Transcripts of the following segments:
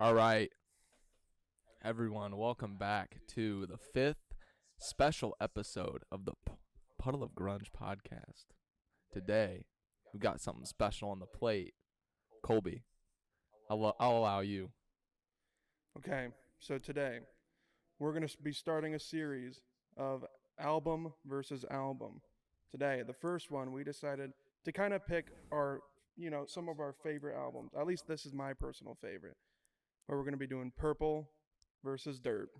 All right, everyone, welcome back to the fifth special episode of the Puddle of Grunge podcast. Today, we got something special on the plate. Colby, I'll allow you. Okay, so today we're going to be starting a series of album versus album. Today, the first one, we decided to kind of pick some of our favorite albums. At least this is my personal favorite. Where we're going to be doing Purple versus Dirt.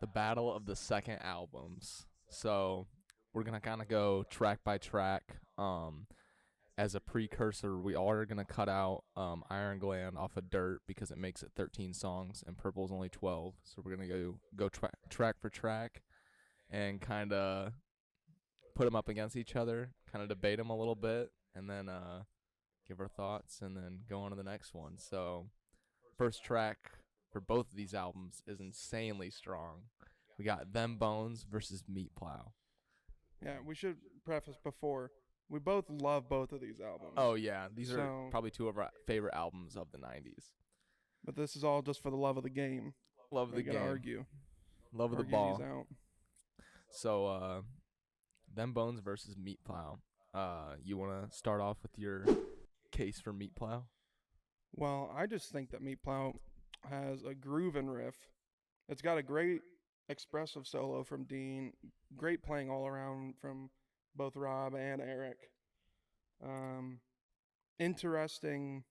The battle of the second albums. So, we're going to kind of go track by track. As a precursor, we are going to cut out Iron Gland off of Dirt because it makes it 13 songs and Purple's only 12. So we're going to go track for track and kind of put them up against each other, kind of debate them a little bit, and then give our thoughts and then go on to the next one. So first track for both of these albums is insanely strong. We got Them Bones versus Meat Plow. Yeah, we should preface before. We both love both of these albums. Oh, yeah. These are probably two of our favorite albums of the 90s. But this is all just for the love of the game. Love of the game. Argue. Love of the Argue ball. these out. So, Them Bones versus Meat Plow. You want to start off with your case for Meat Plow? Well, I just think that Meat Plow has a groove and riff. It's got a great expressive solo from Dean. Great playing all around from both Rob and Eric. Interesting,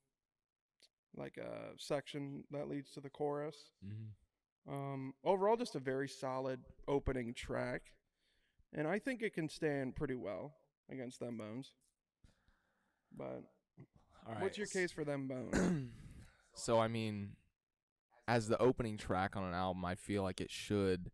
section that leads to the chorus. Mm-hmm. Overall, just a very solid opening track, and I think it can stand pretty well against Them Bones. But all right. What's your case for Them Bones? So, I mean, as the opening track on an album, I feel like it should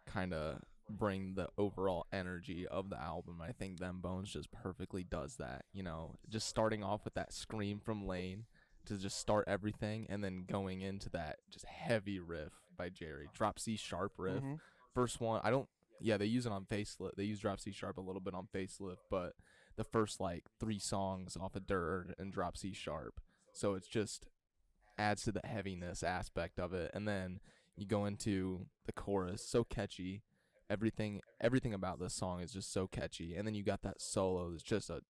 kind of bring the overall energy of the album. I think Them Bones just perfectly does that. You know, just starting off with that scream from Lane to just start everything, and then going into that just heavy riff by Jerry. Drop C sharp riff. Mm-hmm. First one, they use it on Facelift. They use Drop C sharp a little bit on Facelift, but the first like 3 songs off of Dirt and Drop C sharp. So it's just adds to the heaviness aspect of it. And then you go into the chorus, so catchy. Everything about this song is just so catchy. And then you got that solo. It's just a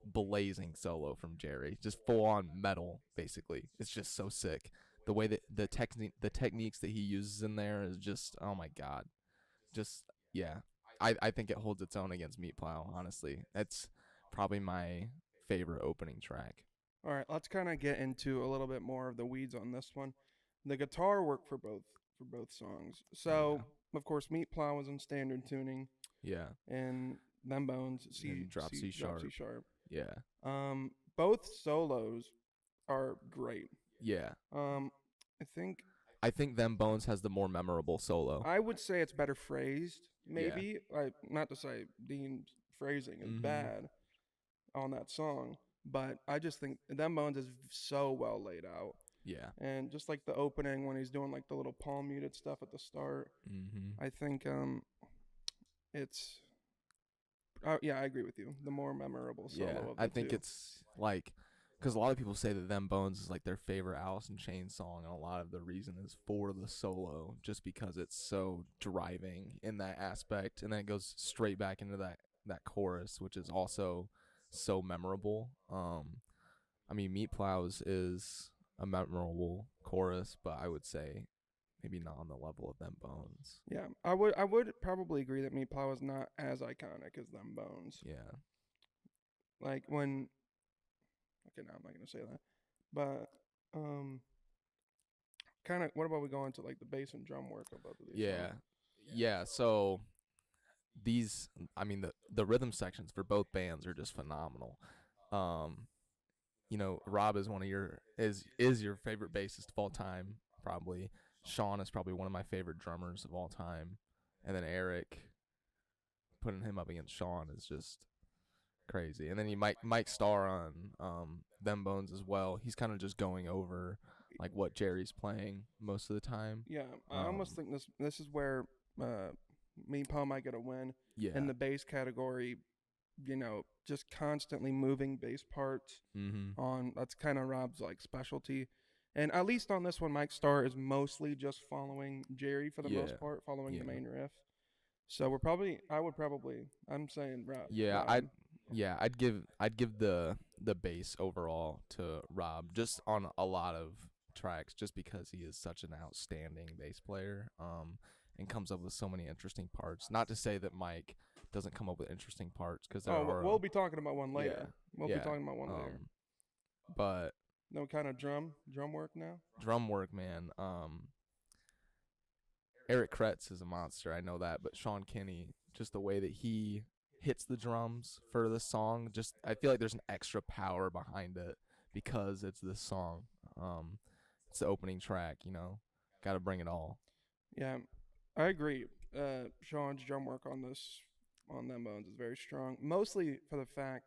blazing solo from Jerry. Just full on metal, basically. It's just so sick. The way that the techniques that he uses in there is just, oh my God. Just, yeah. I think it holds its own against Meat Plow, honestly. It's probably my favorite opening track. All right, let's kind of get into a little bit more of the weeds on this one. The guitar work for both songs. So, of course, Meat Plow was in standard tuning. Yeah. And Them Bones, Drop C sharp. Yeah. Both solos are great. Yeah. I think Them Bones has the more memorable solo. I would say it's better phrased, maybe. Yeah. Not to say Dean's phrasing is bad on that song, but I just think Them Bones is so well laid out. Yeah. And just like the opening when he's doing like the little palm muted stuff at the start, I think it's I agree with you. The more memorable solo of the I think two. it's like, because a lot of people say that Them Bones is like their favorite Alice in Chains song, and a lot of the reason is for the solo, just because it's so driving in that aspect, and then it goes straight back into that chorus, which is also so memorable. I mean, Meat Plows is a memorable chorus, but I would say maybe not on the level of Them Bones. Yeah, I would probably agree that Meat Plow is not as iconic as Them Bones. Yeah. Like when, okay, no, I'm not gonna say that, but kind of. What about we go into like the bass and drum work of both of these? Yeah, songs? Yeah. So these, I mean, the rhythm sections for both bands are just phenomenal. You know, Rob is is your favorite bassist of all time, probably. Sean is probably one of my favorite drummers of all time. And then Eric, putting him up against Sean is just crazy. And then Mike Starr on Them Bones as well. He's kind of just going over like what Jerry's playing most of the time. Yeah, I almost think this is where Meat Plow might get a win. Yeah. In the bass category, just constantly moving bass parts on, that's kind of Rob's like specialty. And at least on this one, Mike Starr is mostly just following Jerry for the Yeah. most part, following Yeah. the main riff. So I'm saying Rob. Yeah, Rob. I'd give the bass overall to Rob just on a lot of tracks just because he is such an outstanding bass player and comes up with so many interesting parts. Not to say that Mike doesn't come up with interesting parts cuz there are We'll be talking about one later. yeah, We'll yeah, be talking about one later. But No kind of drum work now. drum work, man. Eric Kretz is a monster, I know that, but Sean Kinney, just the way that he hits the drums for the song, just I feel like there's an extra power behind it because it's this song. It's the opening track, got to bring it all. Yeah, I agree. Sean's drum work on them bones is very strong, mostly for the fact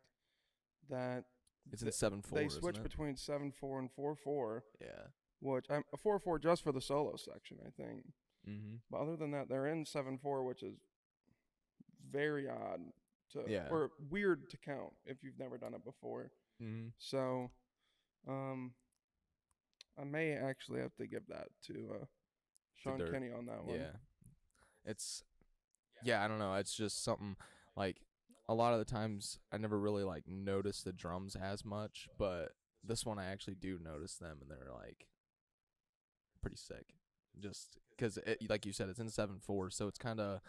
that It's in 7/4. they isn't switch it? between 7/4 and 4/4, Yeah. which I'm a 4/4 just for the solo section, I think. Mm-hmm. But other than that, they're in 7/4, which is very odd Yeah. or weird to count if you've never done it before. Mm-hmm. So, I may actually have to give that to Sean Dirt. Kenny on that one. I don't know. It's just something like a lot of the times I never really like notice the drums as much, but this one I actually do notice them and they're like pretty sick. Just because, like you said, it's in 7/4, so it's kind of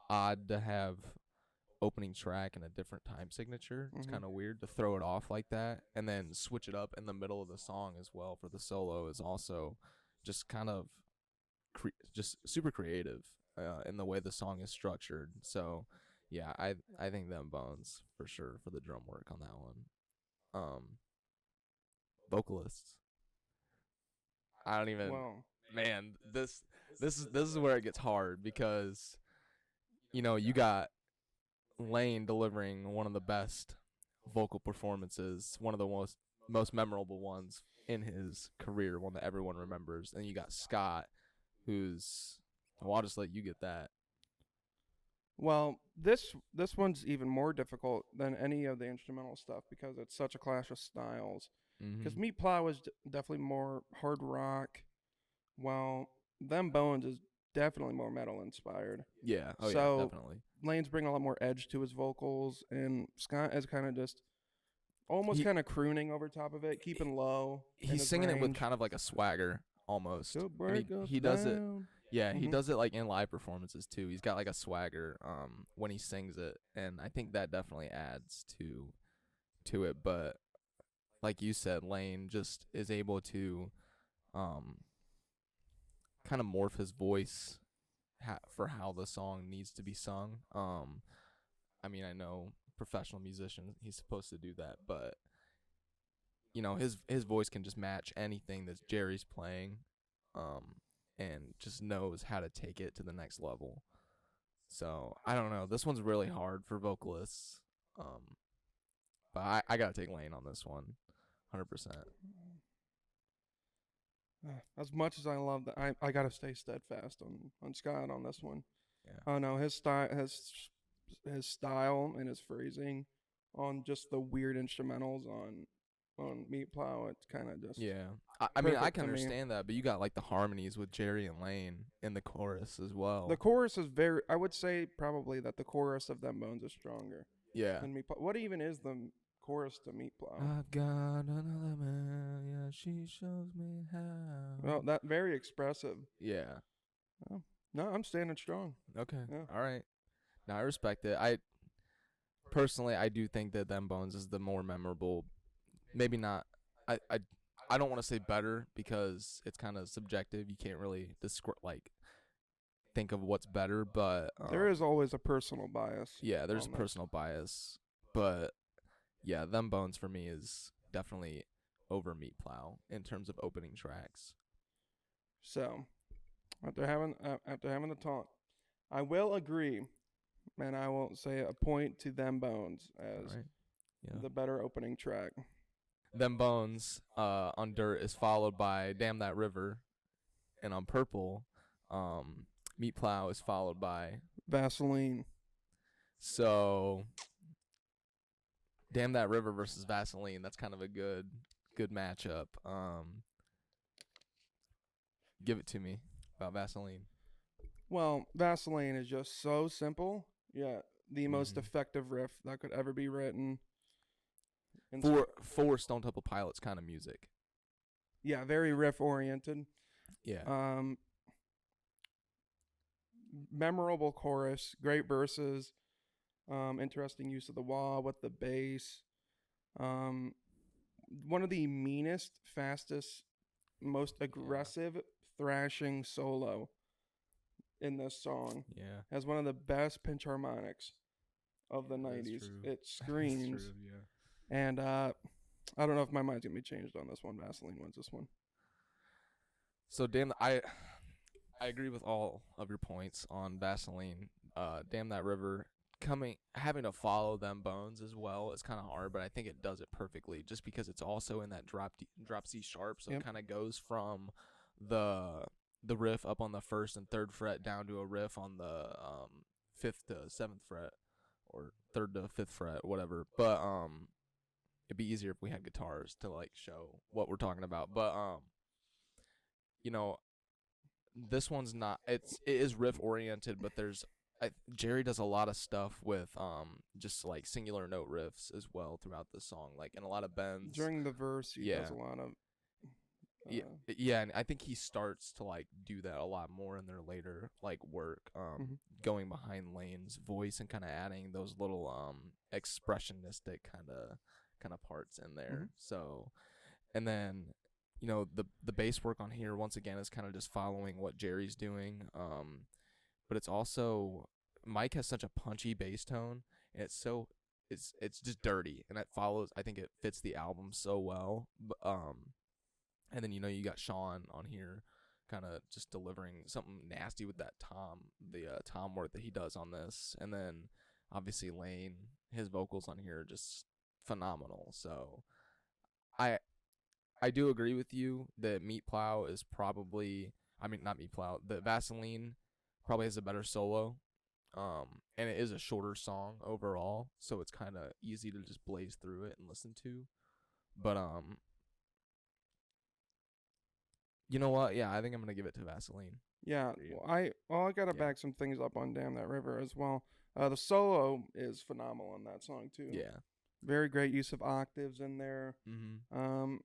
odd to have opening track and a different time signature. It's Mhm. kind of weird to throw it off like that and then switch it up in the middle of the song as well for the solo is also just kind of just super creative in the way the song is structured. So yeah, I think them bones for sure for the drum work on that one. Vocalists, I don't even Well, man, this is where it gets hard because you got Lane delivering one of the best vocal performances, one of the most memorable ones in his career, one that everyone remembers. And you got Scott, who's I'll just let you get that. this one's even more difficult than any of the instrumental stuff because it's such a clash of styles. Because Mm-hmm. Meat Plow is definitely more hard rock, while Them Bones is definitely more metal inspired. Yeah. Oh So yeah, definitely. Lane's bringing a lot more edge to his vocals, and Scott is kind of just almost He- kind of crooning over top of it, keeping low. in He's his singing it with range. kind of like a swagger almost. So And break us he does it. down. Yeah, he Mhm. does it like in live performances too. He's got like a swagger when he sings it, and I think that definitely adds to it. But like you said, Lane just is able to kind of morph his voice for how the song needs to be sung. I mean, I know professional musician, he's supposed to do that, but his voice can just match anything that Jerry's playing, and just knows how to take it to the next level. So I don't know. This one's really hard for vocalists, but I gotta take Lane on this one, 100%. As much as I love that, I gotta stay steadfast on Scott on this one. Yeah. Oh no, his style and his phrasing on just the weird instrumentals on Meat Plow, it's kind of just Yeah. I mean, I perfect can to me. understand that, but you got like the harmonies with Jerry and Lane in the chorus as well. The chorus is very. I would say probably that the chorus of Them Bones is stronger yeah. than Meat Plow. What even is the chorus to Meat Plow? I've got another man, yeah, she shows me how. Well, that very expressive. Yeah. No, I'm standing strong. Okay. Yeah. All right. Now I respect it. I personally I do think that Them Bones is the more memorable. Maybe not. I don't want to say better because it's kind of subjective. You can't really think of what's better, but There is always a personal bias. yeah, there's on that. personal bias, but yeah, Them Bones for me is definitely over Meat Plow in terms of opening tracks. So, after having the talk, I will agree, and I will say a point to Them Bones as All right. Yeah. the better opening track. Them Bones on Dirt is followed by Damn That River, and on Purple, Meat Plow is followed by. Vaseline. So, Damn That River versus Vaseline. That's kind of a good matchup. Give it to me about Vaseline. Well, Vaseline is just so simple, yet the most Mhm. effective riff that could ever be written. And For Stone Temple Pilots kind of music. yeah, very riff oriented. Yeah. Um, memorable chorus, great verses, interesting use of the wah with the bass. Um, one of the meanest, fastest, most aggressive thrashing solo in this song. Yeah. Has one of the best pinch harmonics of the That's 90s. true. It That's screams. true. Yeah. And I don't know if my mind's going to be changed on this one. Vaseline wins this one. So I agree with all of your points on Vaseline. Damn that river. Having to follow them bones as well is kind of hard, but I think it does it perfectly just because it's also in that drop C sharp, so Yep. it kind of goes from the riff up on the 1st and 3rd fret down to a riff on the 5th to 7th fret or 3rd to 5th fret, whatever. But it'd be easier if we had guitars to like show what we're talking about. But you know, this one's not. It is riff oriented, but Jerry does a lot of stuff with just like singular note riffs as well throughout the song, like in a lot of bends. During the verse, he does a lot of. Yeah, and I think he starts to like do that a lot more in their later like work, going behind Lane's voice and kind of adding those little expressionistic kind of parts in there. So, and then the bass work on here once again is kind of just following what Jerry's doing, but it's also Mike has such a punchy bass tone, and it's just dirty, and it follows. I think it fits the album so well. And then you got Sean on here, kind of just delivering something nasty with that tom work that he does on this, and then obviously Lane, his vocals on here are just phenomenal. So I do agree with you that Meat Plow is probably, I mean, not Meat Plow, the Vaseline probably has a better solo. And it is a shorter song overall, so it's kind of easy to just blaze through it and listen to. But you know what? Yeah, I think I'm gonna give it to Vaseline. Yeah, I gotta back some things up on Damn That River as well. The solo is phenomenal on that song too. Yeah. Very great use of octaves in there. Mm-hmm.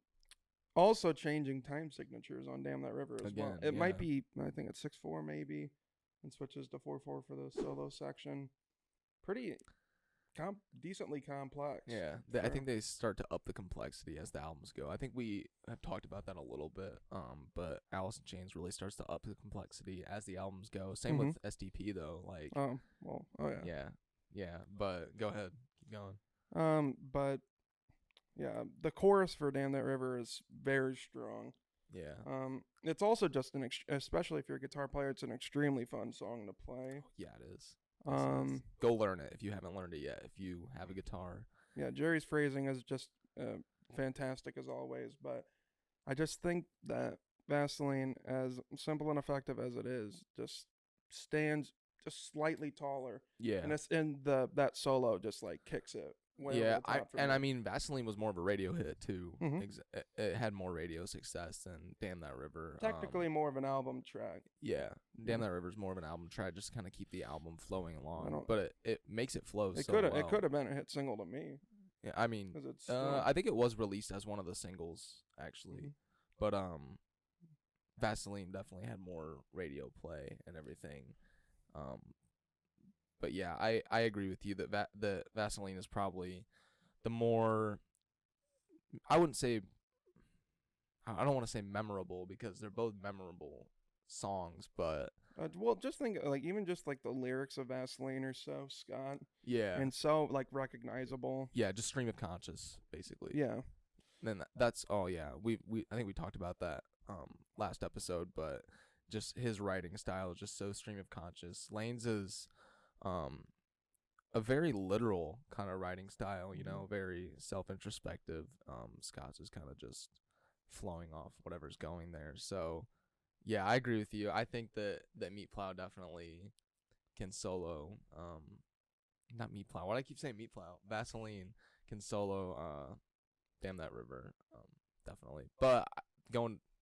Also changing time signatures on Damn That River as well. Again, It might yeah. be, I think it's 6/4 maybe, and switches to 4/4 for the solo section. Pretty decently complex. Yeah, I think they start to up the complexity as the albums go. I think we have talked about that a little bit. But Alice in Chains really starts to up the complexity as the albums go. Same with SDP though. Like, oh yeah. Yeah. But go ahead, keep going. But yeah, the chorus for Damn That River is very strong. Yeah. It's also just especially if you're a guitar player, it's an extremely fun song to play. Yeah, it is. Go learn it if you haven't learned it yet. If you have a guitar. Yeah, Jerry's phrasing is just fantastic as always, but I just think that Vaseline, as simple and effective as it is, just stands just slightly taller. Yeah. And it's in that solo just like kicks it. Yeah, I mean Vaseline was more of a radio hit too. It had more radio success than Damn That River. Technically more of an album track. Yeah, Damn That River is more of an album track, just kind of keep the album flowing along. But it makes it flow. It could have been a hit single to me. Yeah, I mean, I think it was released as one of the singles actually, but Vaseline definitely had more radio play and everything. But yeah, I agree with you that the Vaseline is probably the more, I wouldn't say, I don't want to say memorable because they're both memorable songs, but well, just think like even just like the lyrics of Vaseline are so Scott. Yeah. And so like recognizable. Yeah, just stream of conscious basically. Yeah. And then that's we I think we talked about that last episode, but just his writing style is just so stream of conscious. Lane's is a very literal kind of writing style, very self-introspective. Scott's is kind of just flowing off whatever's going there. So yeah, I agree with you. I think that Meat Plow definitely can solo. Not Meat Plow. Why do I keep saying Meat Plow? Vaseline can solo Damn That River. Definitely. But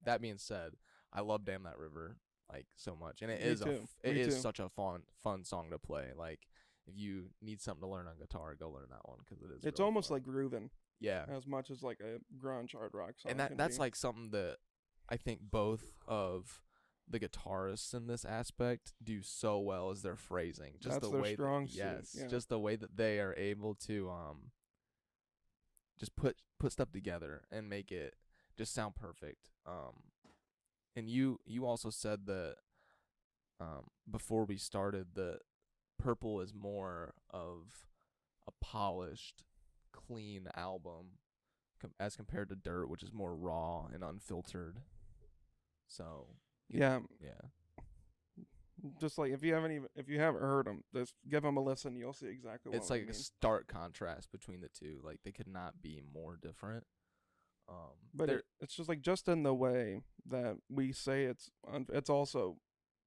that being said, I love Damn That River like so much, and it Me is too. it Me is too. such a fun song to play. Like if you need something to learn on guitar, go learn that one because it is It's really almost fun. like grooving Yeah, as much as like a grunge hard rock song and can that's be. like something that I think both of the guitarists in this aspect do so well as their phrasing. Just That's the their way that strong suit. yes, Yeah. just the way that they are able to just put stuff together and make it just sound perfect. And you also said that before we started that Purple is more of a polished, clean album as compared to Dirt, which is more raw and unfiltered. So Yeah. yeah, Just like if you haven't heard them, just give them a listen. You'll see exactly what it's we like a mean. stark contrast between the two. Like they could not be more different. But There, it's just like just in the way that we say it's also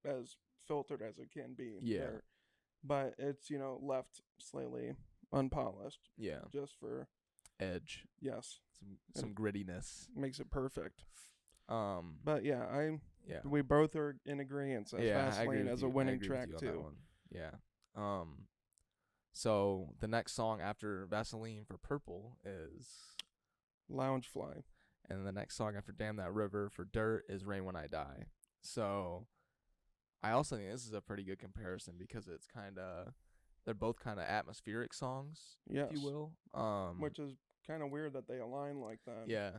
as filtered as it can be. Yeah. There. But it's left slightly unpolished yeah, just for edge, yes, some grittiness. makes it perfect. Um, But yeah, yeah, we both are in agreement as yeah, Fast I agree Lane with as you. a winning I agree track with you on too. that one. Yeah. So the next song after Vaseline for Purple is, Loungefly. and the next song after Damn That River for Dirt is Rain When I Die. So I also think this is a pretty good comparison because it's they're both kind of atmospheric songs, Yes. if you will. Which is kind of weird that they align like that. Yeah.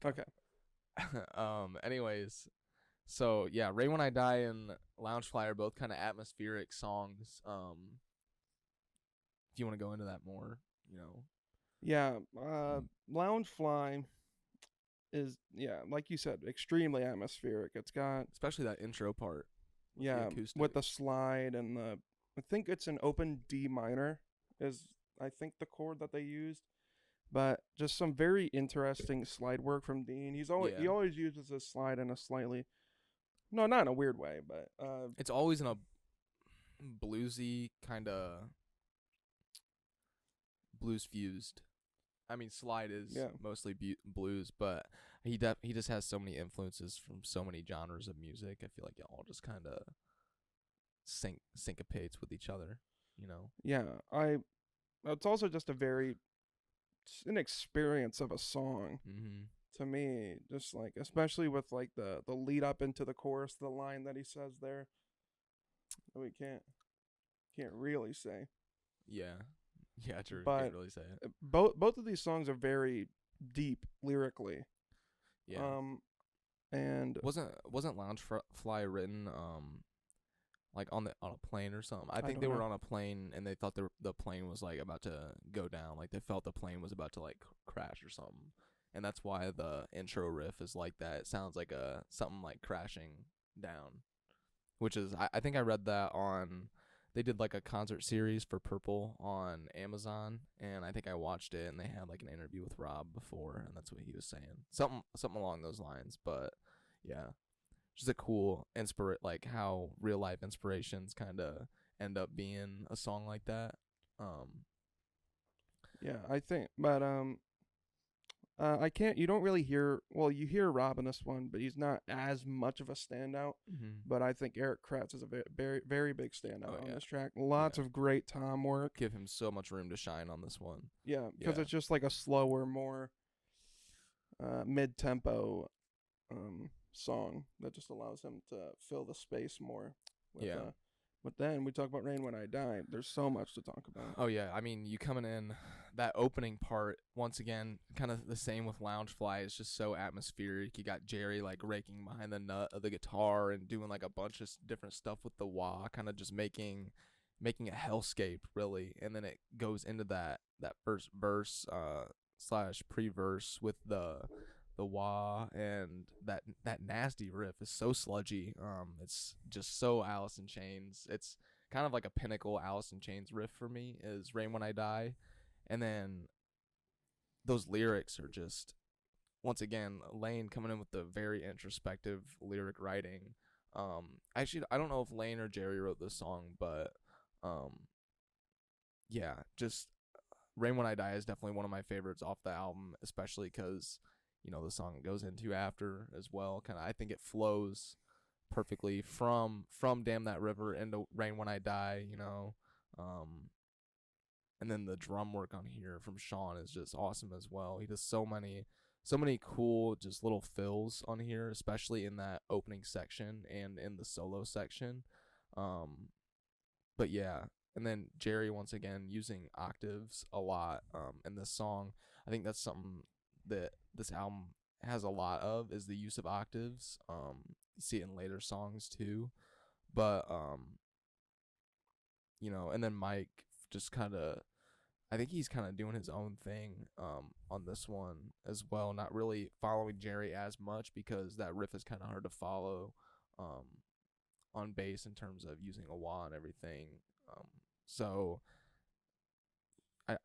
Okay. Anyways, so yeah, Rain When I Die and Loungefly are both kind of atmospheric songs. If you want to go into that more, Yeah. Loungefly is like you said, extremely atmospheric. It's got especially that intro part. With the acoustic. with the slide and I think it's an open D minor is I think the chord that they used. But just some very interesting slide work from Dean. He Yeah. always uses this slide in a slightly not in a weird way, but It's always in a bluesy kind of blues fused. I mean, slide is mostly blues, but he just has so many influences from so many genres of music. I feel like it all just kind of syncopates with each other. yeah, it's also just an experience of a song Mm-hmm. to me. Just like especially with like the lead up into the chorus, the line that he says there, that we can't really say. Yeah. Yeah, true. But Can't really say it. Both of these songs are very deep lyrically. Yeah. And wasn't Loungefly written like on a plane or something? I think don't they were know. on a plane and they thought the plane was like about to go down. Like they felt the plane was about to like crash or something. And that's why the intro riff is like that. It sounds like something like crashing down. Which is I think I read that on, they did like a concert series for Purple on Amazon, and I think I watched it and they had like an interview with Rob before, and that's what he was saying. Something along those lines, but yeah. Just a cool like how real life inspirations kind of end up being a song like that. yeah, I think, but I can't. You don't really hear. Well, you hear Rob in this one, but he's not as much of a standout. Mm-hmm. But I think Eric Kratz is a very, very big standout on yeah. this track. Lots of great tom work. Give him so much room to shine on this one. Yeah, because Yeah. it's just like a slower, more mid-tempo song that just allows him to fill the space more. But then we talk about Rain When I Die. There's so much to talk about. Oh yeah, I mean, you coming in, that opening part, once again, kind of the same with Loungefly. It's just so atmospheric. You got Jerry like raking behind the nut of the guitar and doing like a bunch of different stuff with the wah, kind of just making a hellscape really. And then it goes into that first verse slash pre-verse with the wah, and that nasty riff is so sludgy. It's just so Alice in Chains. It's kind of like a pinnacle Alice in Chains riff for me is Rain When I Die. And then those lyrics are just, once again, Lane coming in with the very introspective lyric writing. Actually, I don't know if Lane or Jerry wrote this song, but yeah, just Rain When I Die is definitely one of my favorites off the album, especially because the song it goes into after as well. Kind of, I think it flows perfectly from Damn That River into Rain When I Die. And then the drum work on here from Sean is just awesome as well. He does so many cool just little fills on here, especially in that opening section and in the solo section. But yeah, and then Jerry once again using octaves a lot in this song. I think that's something that this album has a lot of, is the use of octaves. You see it in later songs too. But and then Mike just kind of, I think he's kind of doing his own thing on this one as well, not really following Jerry as much, because that riff is kind of hard to follow on bass in terms of using a wah and everything. So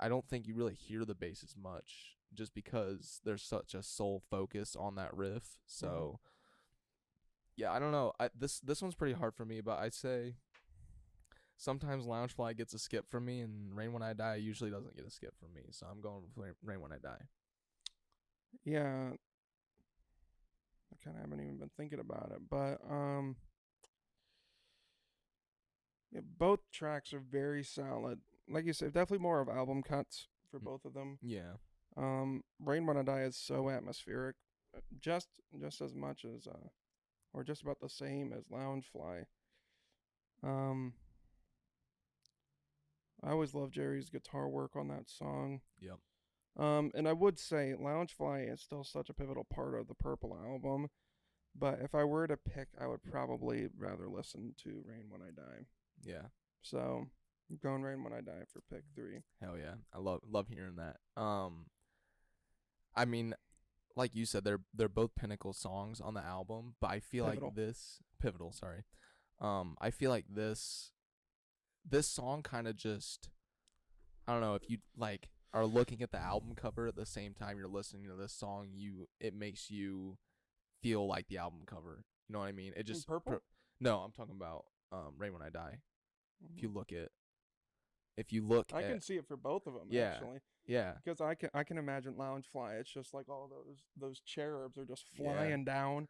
I don't think you really hear the bass as much, just because there's such a sole focus on that riff. So yeah, I don't know. This one's pretty hard for me, but I'd say sometimes Loungefly gets a skip from me, and Rain When I Die usually doesn't get a skip from me. So I'm going with Rain When I Die. Yeah, I kind of haven't even been thinking about it, but yeah, both tracks are very solid. Like you said, definitely more of album cuts for both of them. Yeah. Rain When I Die is so atmospheric, just as much as or just about the same as Loungefly. I always love Jerry's guitar work on that song. Yep. And I would say Loungefly is still such a pivotal part of the Purple album, but if I were to pick, I would probably rather listen to Rain When I Die. Yeah. So I'm going Rain When I Die for pick 3. Hell yeah. I love hearing that. I mean, like you said, they're both pinnacle songs on the album, but I feel Pivotal. like this pivotal, sorry. I feel like this song kind of just, I don't know, if you like are looking at the album cover at the same time you're listening to this song, it makes you feel like the album cover. You know what I mean? It just Purple? No, I'm talking about Rain When I Die. Mm-hmm. If you look I can see it for both of them, Yeah. actually. Yeah. Because I can imagine Loungefly. It's just like all those cherubs are just flying down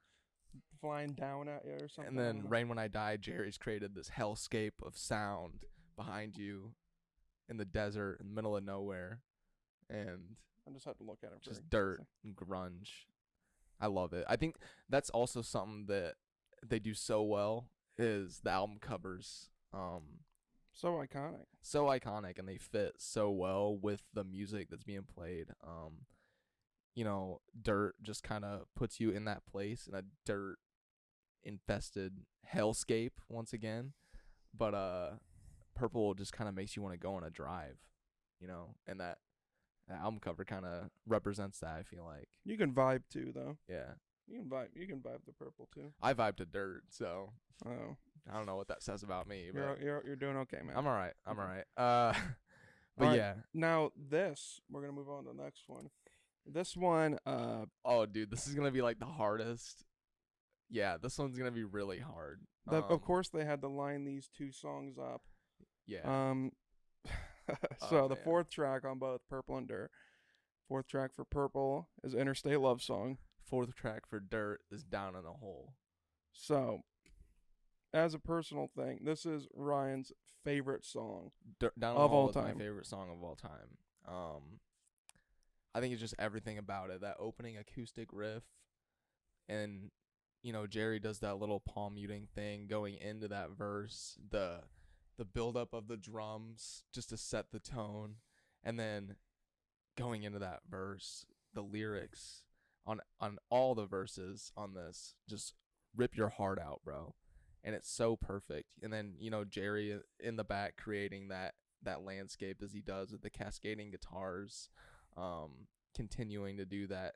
at you or something. And then Rain When I Die, Jerry's created this hellscape of sound behind you in the desert in the middle of nowhere, and I just have to look at it. just dirt and grunge. I love it. I think that's also something that they do so well, is the album covers. So iconic. So iconic, and they fit so well with the music that's being played. Dirt just kind of puts you in that place, in a dirt infested hellscape once again. But Purple just kind of makes you want to go on a drive, and that album cover kind of represents that, I feel like. You can vibe too, though. Yeah. You can vibe to Purple too. I vibe to dirt, so Oh, I don't know what that says about me, but you're doing okay, man. I'm all right. I'm all right. But All right, yeah. Now we're gonna move on to the next one. This one, Oh, dude, this is gonna be like the hardest. Yeah, this one's gonna be really hard. of course they had to line these two songs up. Yeah. So Oh, the man. fourth track on both Purple and Dirt. Fourth track for Purple is Interstate Love Song. Fourth track for Dirt is Down in a Hole. So, as a personal thing, this is Ryan's favorite song Down in of a Hole all is my time. favorite song of all time. I think it's just everything about it. That opening acoustic riff, and Jerry does that little palm muting thing going into that verse. The buildup of the drums just to set the tone, and then going into that verse, the lyrics on all the verses on this just rip your heart out, bro. And it's so perfect. And then Jerry in the back creating that landscape as he does with the cascading guitars, continuing to do that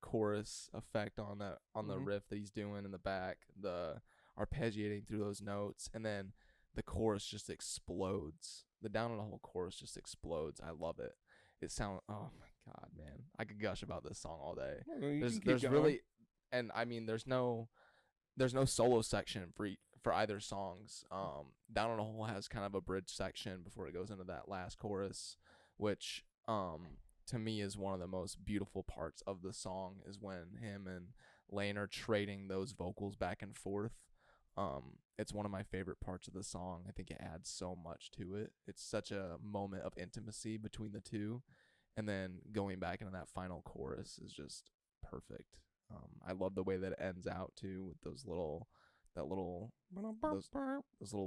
chorus effect on the riff that he's doing in the back, the arpeggiating through those notes, and then the chorus just explodes. The Down in a Hole chorus just explodes. I love it. It sounds, oh my god, man, I could gush about this song all day. There's really, and I mean, there's no solo section for either songs. Down in a Hole has kind of a bridge section before it goes into that last chorus, which to me is one of the most beautiful parts of the song is when him and Lane are trading those vocals back and forth. It's one of my favorite parts of the song. I think it adds so much to it. It's such a moment of intimacy between the two, and then going back into that final chorus is just perfect. I love the way that it ends out too with those little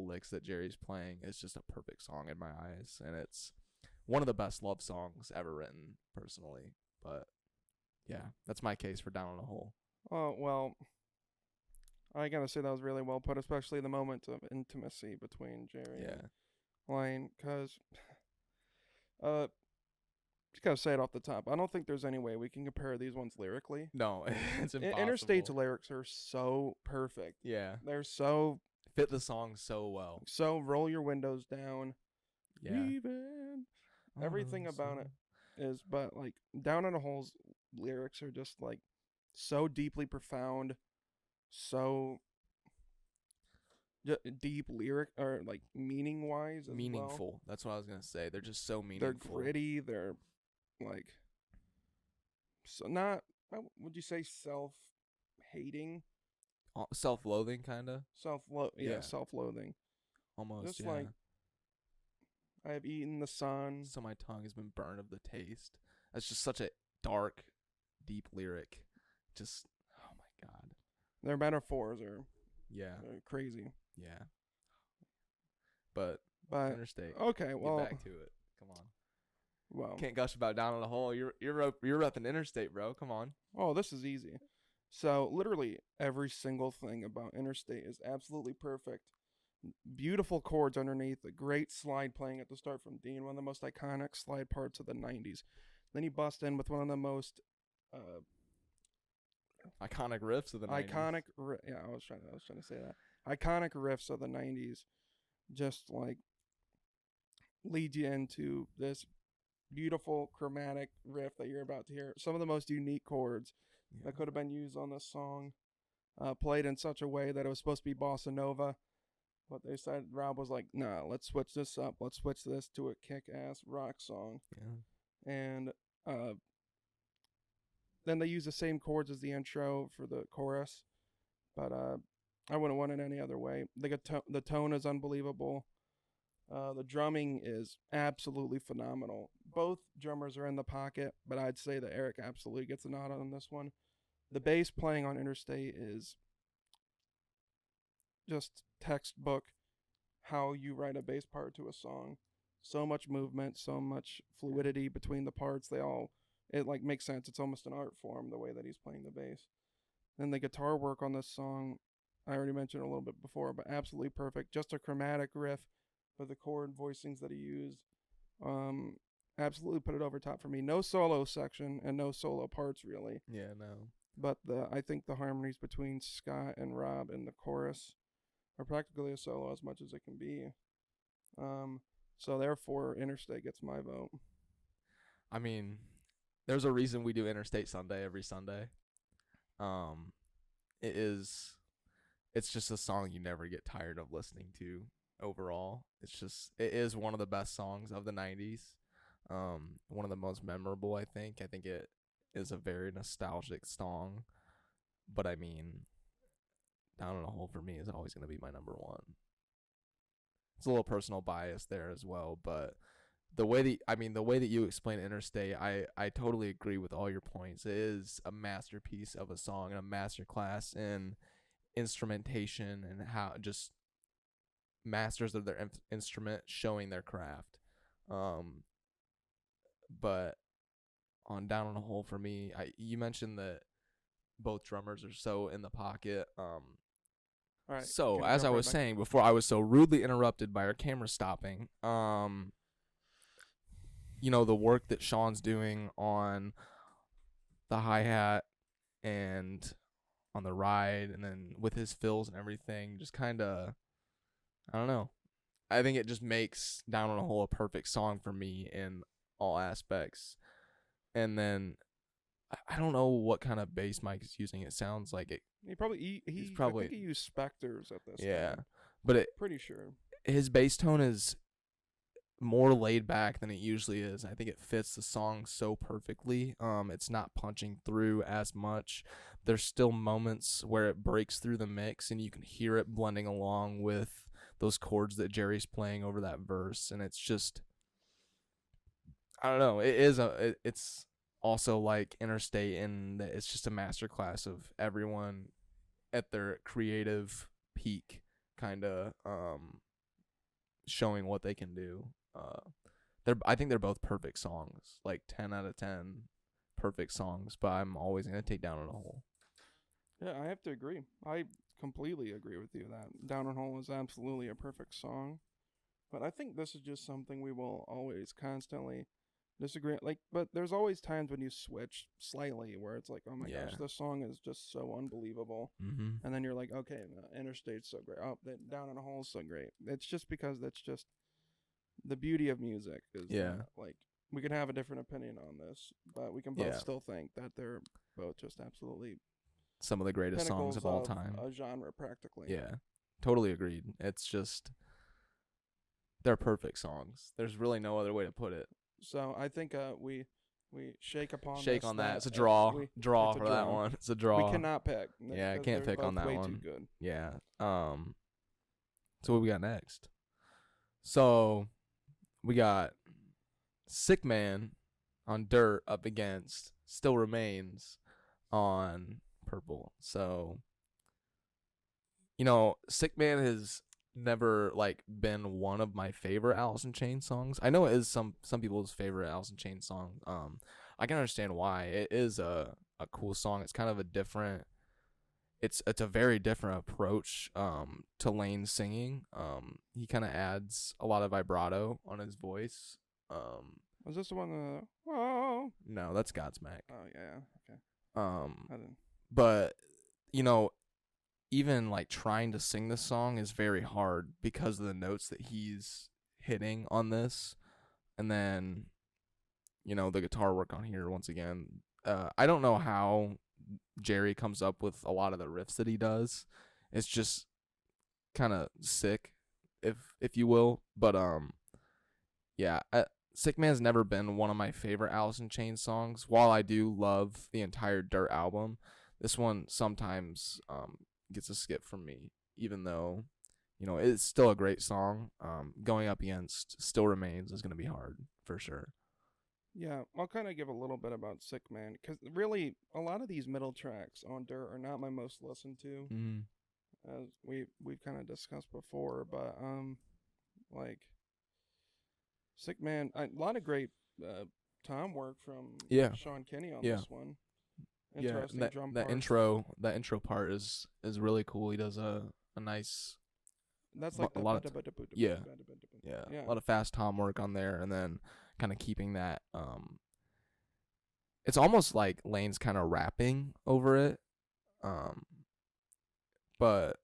licks that Jerry's playing. It's just a perfect song in my eyes, and it's one of the best love songs ever written, personally. But yeah, that's my case for Down on a Hole. Oh, well, I gotta say that was really well put, especially the moment of intimacy between Jerry and Lane, because just gotta say it off the top. I don't think there's any way we can compare these ones lyrically. No, it's impossible. Interstate's lyrics are so perfect. Yeah. They're so fit the song so well. So roll your windows down. Yeah. Even everything about it is, but like Down on a Hole's lyrics are just like so deeply profound, so deep lyric or like meaning wise. Meaningful. Well. That's what I was gonna say. They're just so meaningful. They're gritty. They're like so not. Would you say self-hating? Self-loathing, kind of. Self-loathing. Almost. Just yeah. like I have eaten the sun, so my tongue has been burned of the taste. That's just such a dark, deep lyric. Just oh my god. Their metaphors are crazy. Yeah. But Interstate. Okay, well, get back to it. Come on. Well, can't gush about Down on the Hole. You're repping Interstate, bro. Come on. Oh, this is easy. So literally every single thing about Interstate is absolutely perfect. Beautiful chords underneath, a great slide playing at the start from Dean, one of the most iconic slide parts of the 90s. Then you bust in with one of the most iconic riffs of the 90s. I was trying to say that. Iconic riffs of the 90s just like lead you into this beautiful chromatic riff that you're about to hear. Some of the most unique chords that could have been used on this song, played in such a way that it was supposed to be bossa nova, but they said, Rob was like, nah, let's switch this up. Let's switch this to a kick-ass rock song. Yeah. And then they use the same chords as the intro for the chorus, but I wouldn't want it any other way. The tone is unbelievable. The drumming is absolutely phenomenal. Both drummers are in the pocket, but I'd say that Eric absolutely gets a nod on this one. The bass playing on Interstate is just textbook how you write a bass part to a song. So much movement, so much fluidity between the parts. It like makes sense. It's almost an art form the way that he's playing the bass. Then the guitar work on this song, I already mentioned a little bit before, but absolutely perfect. Just a chromatic riff with the chord voicings that he used. Absolutely put it over top for me. No solo section and no solo parts really. Yeah, no. But I think the harmonies between Scott and Rob in the chorus are practically a solo as much as it can be. So therefore, Interstate gets my vote. I mean, there's a reason we do Interstate Sunday every Sunday. It's just a song you never get tired of listening to overall. It is one of the best songs of the 90s. One of the most memorable, I think. I think it is a very nostalgic song. But I mean, Down on a Hole for me is always going to be my number one. It's a little personal bias there as well, but the way that you explain Interstate, I totally agree with all your points. It is a masterpiece of a song and a masterclass in instrumentation and how just masters of their instrument showing their craft. But on Down on a Hole for me, you mentioned that both drummers are so in the pocket. All right, so as I was saying before, I was so rudely interrupted by our camera stopping. The work that Sean's doing on the hi-hat and on the ride, and then with his fills and everything, just kind of, I don't know. I think it just makes Down on a Hole a perfect song for me in all aspects. And then I don't know what kind of bass Mike is using. It sounds like it. I think he used Spectres at this. Yeah, time. but pretty sure his bass tone is more laid back than it usually is. I think it fits the song so perfectly. It's not punching through as much. There's still moments where it breaks through the mix and you can hear it blending along with those chords that Jerry's playing over that verse, and it's just, I don't know. It's also like Interstate in that it's just a masterclass of everyone at their creative peak, kind of showing what they can do. I think they're both perfect songs, like 10 out of 10 perfect songs. But I'm always gonna take Down in a Hole. Yeah, I have to agree. I completely agree with you that Down and Hole is absolutely a perfect song. But I think this is just something we will always constantly disagree. Like, but there's always times when you switch slightly where it's like, oh my Yeah. gosh, this song is just so unbelievable. Mm-hmm. And then you're like, okay, Interstate's so great. Oh, Down in a Hole is so great. It's just because that's just the beauty of music. Is like we can have a different opinion on this, but we can both still think that they're both just absolutely some of the greatest songs of all time. A genre, practically. Yeah, totally agreed. It's just, they're perfect songs. There's really no other way to put it. So I think we shake upon that. It's a draw. Draw it's a for draw. that one. It's a draw. We cannot pick. Yeah, I can't pick on that way one. Too good. Yeah. So what we got next? So we got Sick Man on Dirt up against Still Remains on Purple. So, Sick Man has never like been one of my favorite Alice in Chains songs. I know it is some people's favorite Alice in Chains song. I can understand why. It is a cool song. It's kind of a different, it's a very different approach to Lane's singing. He kind of adds a lot of vibrato on his voice. Was this the one? Oh. No, that's Godsmack. Oh yeah. Okay. I didn't. But even like trying to sing this song is very hard because of the notes that he's hitting on this, and then the guitar work on here once again. I don't know how Jerry comes up with a lot of the riffs that he does. It's just kind of sick, if you will. But yeah, Sick Man's never been one of my favorite Alice in Chains songs. While I do love the entire Dirt album, this one sometimes gets a skip from me, even though it's still a great song. Going up against Still Remains is going to be hard for sure. Yeah, I'll kind of give a little bit about Sick Man, because really a lot of these middle tracks on Dirt are not my most listened to, as we've kind of discussed before. But like Sick Man, a lot of great tom work from Sean Kinney on this one. Interesting drum that parts. that intro part is really cool. He does a nice. That's like a lot of a lot of fast tom work on there, and then kind of keeping that. It's almost like Lane's kind of rapping over it, but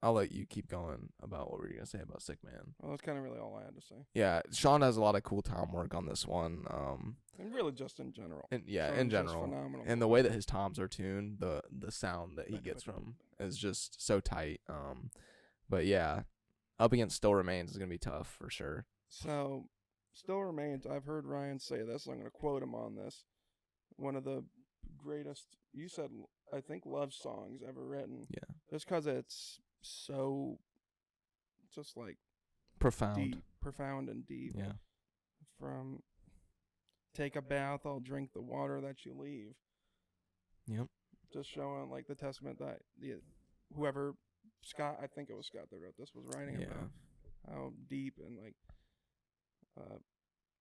I'll let you keep going about what were you gonna say about Sick Man. Well, that's kind of really all I had to say. Yeah, Sean has a lot of cool tom work on this one. And really just in general. In general, phenomenal. And the way that his toms are tuned, the sound that he gets from is just so tight. But yeah, up against Still Remains is gonna be tough for sure. So, Still Remains. I've heard Ryan say this. I'm gonna quote him on this. One of the greatest, you said, I think, love songs ever written. Yeah. Just because it's so, just like profound and deep. Yeah. From take a bath, I'll drink the water that you leave. Yep. Just showing like the testament that whoever Scott, I think it was Scott that wrote this, was writing about how deep and like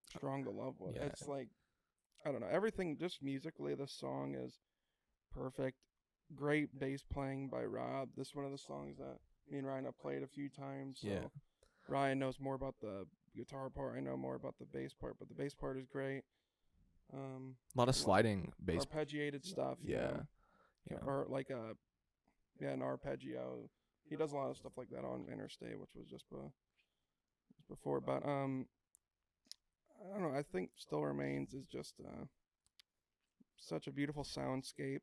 strong the love was. Yeah. It's like, I don't know, everything just musically. This song is perfect. Great bass playing by Rob. This is one of the songs that me and Ryan have played a few times. So Ryan knows more about the guitar part. I know more about the bass part, but the bass part is great. A lot of sliding bass, arpeggiated stuff. Yeah. Or like an arpeggio. He does a lot of stuff like that on Interstate, which was just before. But I don't know. I think Still Remains is just such a beautiful soundscape.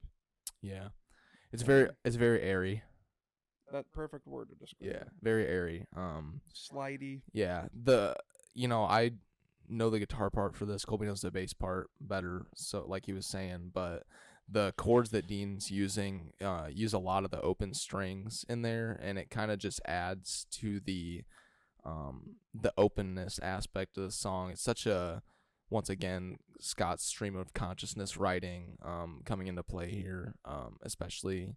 Yeah, it's very airy. that perfect word to describe Yeah, it. very airy. Slidey. Yeah, I know the guitar part for this. Colby knows the bass part better. So like he was saying, but the chords that Dean's using use a lot of the open strings in there, and it kind of just adds to the openness aspect of the song. It's such a, once again, Scott's stream of consciousness writing coming into play here, especially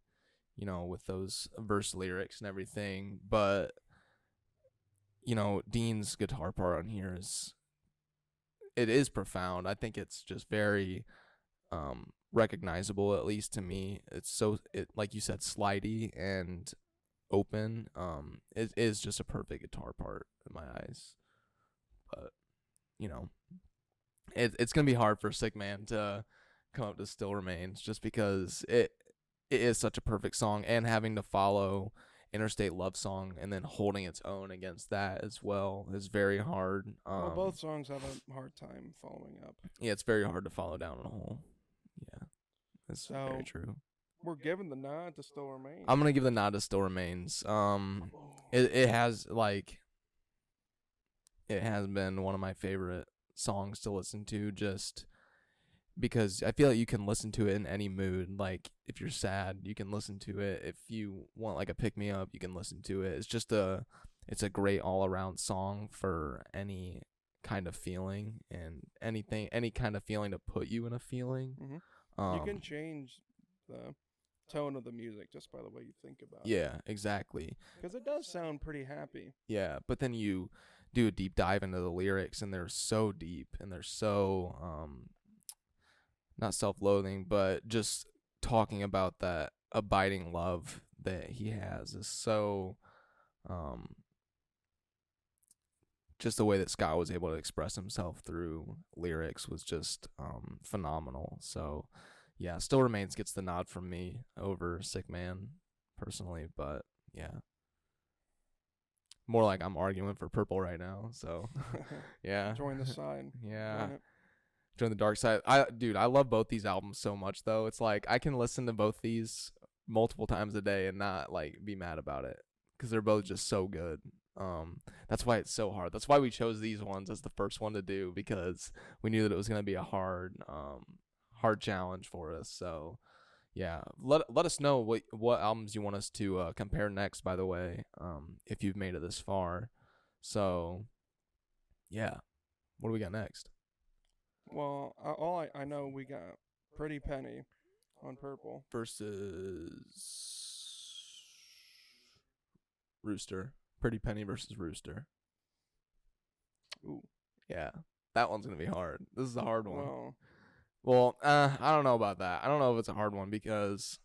with those verse lyrics and everything. But Dean's guitar part on here is profound. I think it's just very recognizable, at least to me. It like you said, slidey and open. It is just a perfect guitar part in my eyes. But you know, it's gonna be hard for Sick Man to come up to Still Remains, just because it is such a perfect song, and having to follow Interstate Love Song and then holding its own against that as well is very hard. Well, both songs have a hard time following up. Yeah, it's very hard to follow down on a whole. Yeah, that's very true. We're giving the nod to Still Remains. I'm gonna give the nod to Still Remains. It has been one of my favorite songs to listen to, just because I feel like you can listen to it in any mood. Like if you're sad, you can listen to it. If you want like a pick me up, you can listen to it. It's a great all around song for any kind of feeling, and any kind of feeling to put you in a feeling. Mm-hmm. You can change the tone of the music just by the way you think about it. Yeah, exactly. Because it does sound pretty happy. Yeah, but then you do a deep dive into the lyrics, and they're so deep, and they're so not self-loathing, but just talking about that abiding love that he has is so just the way that Scott was able to express himself through lyrics was just phenomenal. So yeah, Still Remains gets the nod from me over Sick Man personally, but yeah, more like I'm arguing for Purple right now. So yeah, Join the side. Yeah. Join the dark side. I love both these albums so much, though. It's like I can listen to both these multiple times a day and not like be mad about it, because they're both just so good. That's why it's so hard. That's why we chose these ones as the first one to do, because we knew that it was gonna be a hard challenge for us. So yeah, let us know what albums you want us to compare next. By the way, if you've made it this far. So yeah, what do we got next? Well, I know we got Pretty Penny on Purple versus Rooster. Pretty Penny versus Rooster. Ooh. Yeah, that one's gonna be hard. This is a hard one. Well, I don't know about that. I don't know if it's a hard one, because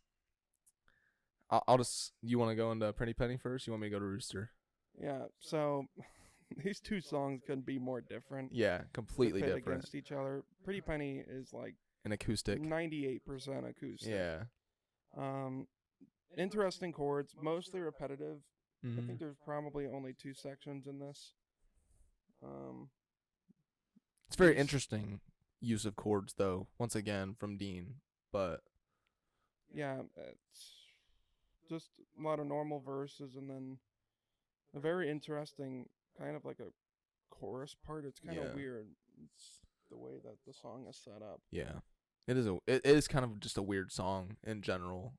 I'll just. You want to go into Pretty Penny first? You want me to go to Rooster? Yeah. So these two songs couldn't be more different. Yeah, completely different against each other. Pretty Penny is like an acoustic, 98% acoustic. Yeah. Interesting chords, mostly repetitive. Mm-hmm. I think there's probably only 2 sections in this. It's very interesting use of chords, though. Once again, from Dean, but yeah, it's just a lot of normal verses, and then a very interesting kind of like a chorus part. It's kind of weird. It's the way that the song is set up. Yeah, it is kind of just a weird song in general.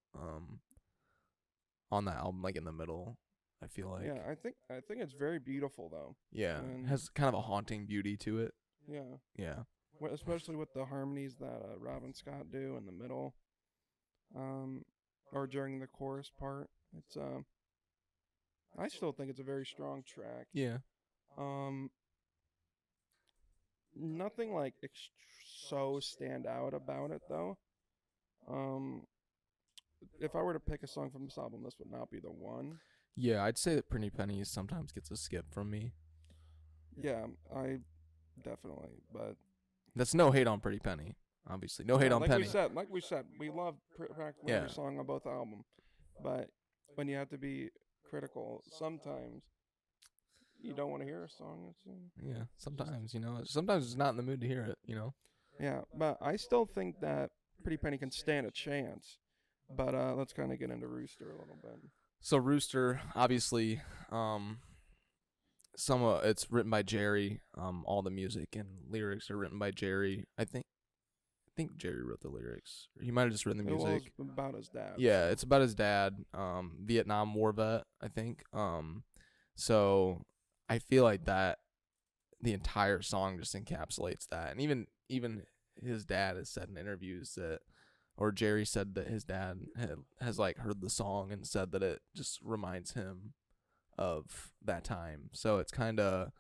On that album, like in the middle, I feel like. Yeah, I think it's very beautiful though. Yeah, it has kind of a haunting beauty to it. Yeah. Yeah. Especially with the harmonies that Rob and Scott do in the middle, or during the chorus part. It's I still think it's a very strong track. Yeah. Nothing like so stand out about it though. If I were to pick a song from this album, this would not be the one. Yeah, I'd say that Pretty Penny sometimes gets a skip from me. Yeah, I definitely, but that's no hate on Pretty Penny, obviously. No hate on Penny. Like we said, we love practically every song on both albums, but when you have to be critical, sometimes you don't want to hear a song. Yeah, sometimes, sometimes it's not in the mood to hear it, Yeah, but I still think that Pretty Penny can stand a chance. But let's kind of get into Rooster a little bit. So Rooster, obviously, some it's written by Jerry. All the music and lyrics are written by Jerry. I think Jerry wrote the lyrics. He might have just written the It was music. about his dad. Yeah, so. it's about his dad, Vietnam War vet, I think. So I feel like that the entire song just encapsulates that, and even his dad has said in interviews that, or Jerry said that his dad has like heard the song and said that it just reminds him of that time. So it's kind of,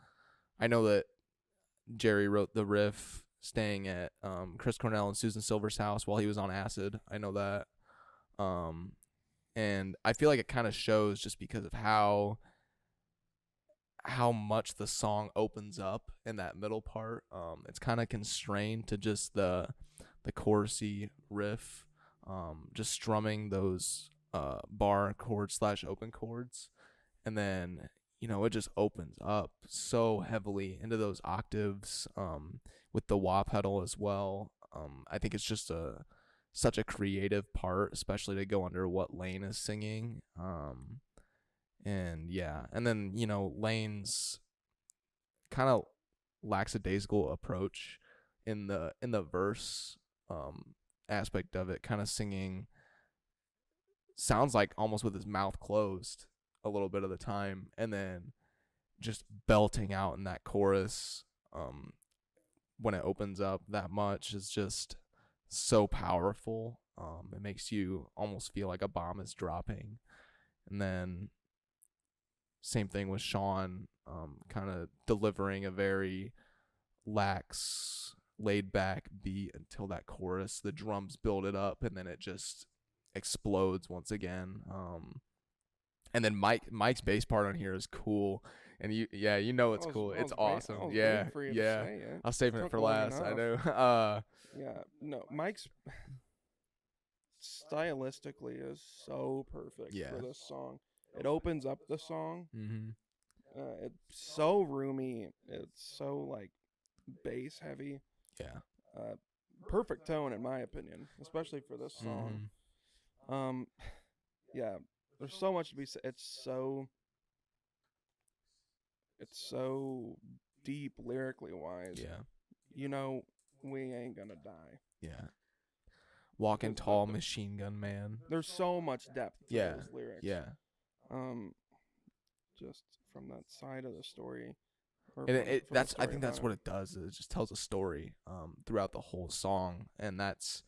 I know that Jerry wrote the riff staying at Chris Cornell and Susan Silver's house while he was on acid. I know that. And I feel like it kind of shows just because of how much the song opens up in that middle part. It's kind of constrained to just the chorusy riff, just strumming those bar chords / open chords, and then it just opens up so heavily into those octaves, with the wah pedal as well. I think it's just such a creative part, especially to go under what Lane is singing. And yeah, and then Lane's kind of lackadaisical approach in the verse aspect of it, kind of singing, sounds like almost with his mouth closed a little bit of the time, and then just belting out in that chorus when it opens up that much is just so powerful. It makes you almost feel like a bomb is dropping. And then same thing with Sean, kind of delivering a very lax, laid back beat until that chorus. The drums build it up, and then it just explodes once again. And then Mike's bass part on here is cool, and it's cool. It's awesome. I was Yeah, waiting for you to yeah. say it. I was saving it Took for long last. I enough. know. Yeah, no, Mike's stylistically is so perfect Yeah. for this song. It opens up the song. Mhm. It's so roomy. It's so like bass heavy. Yeah. Perfect tone in my opinion, especially for this song. Mhm. Yeah, there's so much to be said. It's so deep lyrically wise. Yeah. We ain't gonna die. Yeah. Walking There's tall, machine gun man. There's so much depth to Yeah. those lyrics. Yeah. Just from that side of the story. Or And from the I think that's storyline. what it does. Is it just tells a story throughout the whole song, and that's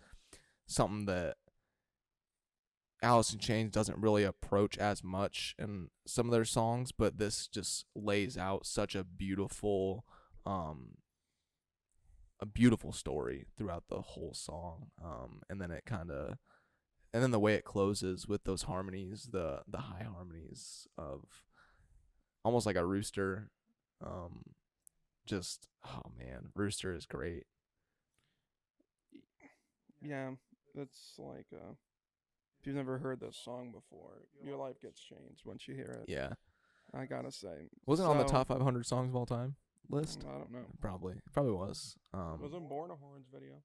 something that Alice in Chains doesn't really approach as much in some of their songs, but this just lays out such a beautiful story throughout the whole song. And then the way it closes with those harmonies, the high harmonies of almost like a rooster. Just, oh man, Rooster is great. Yeah, it's like if you've never heard this song before, your life gets changed once you hear it. Yeah. I gotta say. Wasn't it on the top 500 songs of all time list? I don't know. Probably was. Was in Born a Horns video.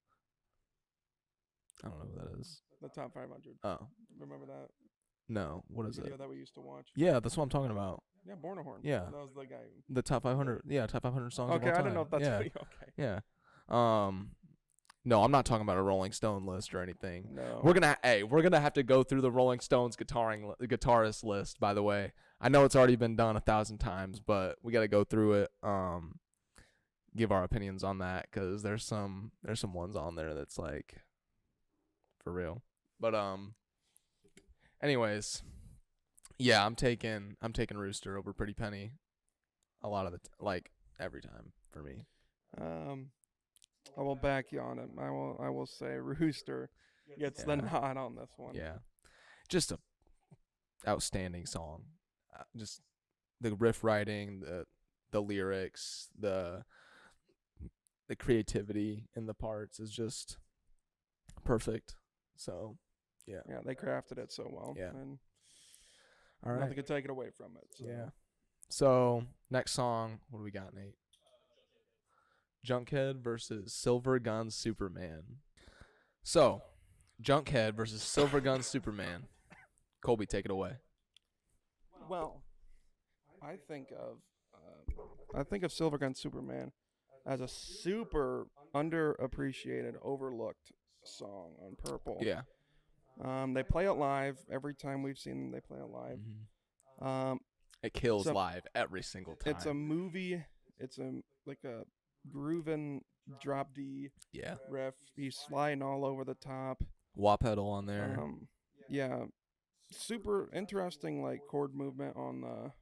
I don't know who that is. The top 500. Oh. Remember that No, what is video it? that we used to watch? Yeah, that's what I'm talking about. Yeah, Born a Horn. Yeah. That was the guy. The top 500. Yeah, top 500 songs of all Okay, time. I didn't know if that's yeah. okay. Yeah. No, I'm not talking about a Rolling Stone list or anything. No. We're gonna have to go through the Rolling Stones guitarist list. By the way, I know it's already been done 1,000 times, but we got to go through it. Give our opinions on that because there's some ones on there that's like for real. But anyways, yeah, I'm taking Rooster over Pretty Penny. A lot of every time for me. I will back you on it. I will say Rooster gets the nod on this one. Yeah, just a outstanding song. Just the riff writing, the lyrics, the creativity in the parts is just perfect. So, yeah. Yeah, they crafted it so well. Yeah. And all right. nothing could take it away from it. So. Yeah. So, next song, what do we got, Nate? Junkhead versus Silver Gun Superman. So, Junkhead versus Silver Gun Superman. Colby, take it away. Well, I think of Silver Gun Superman as a super underappreciated, overlooked song on Purple. Yeah. They play it live every time we've seen them. They play it live. Um, It kills So- live every single time. it's a movie. It's like a grooving drop D yeah. riff. He's sliding all over the top. Wah pedal on there. Yeah, super interesting like chord movement on the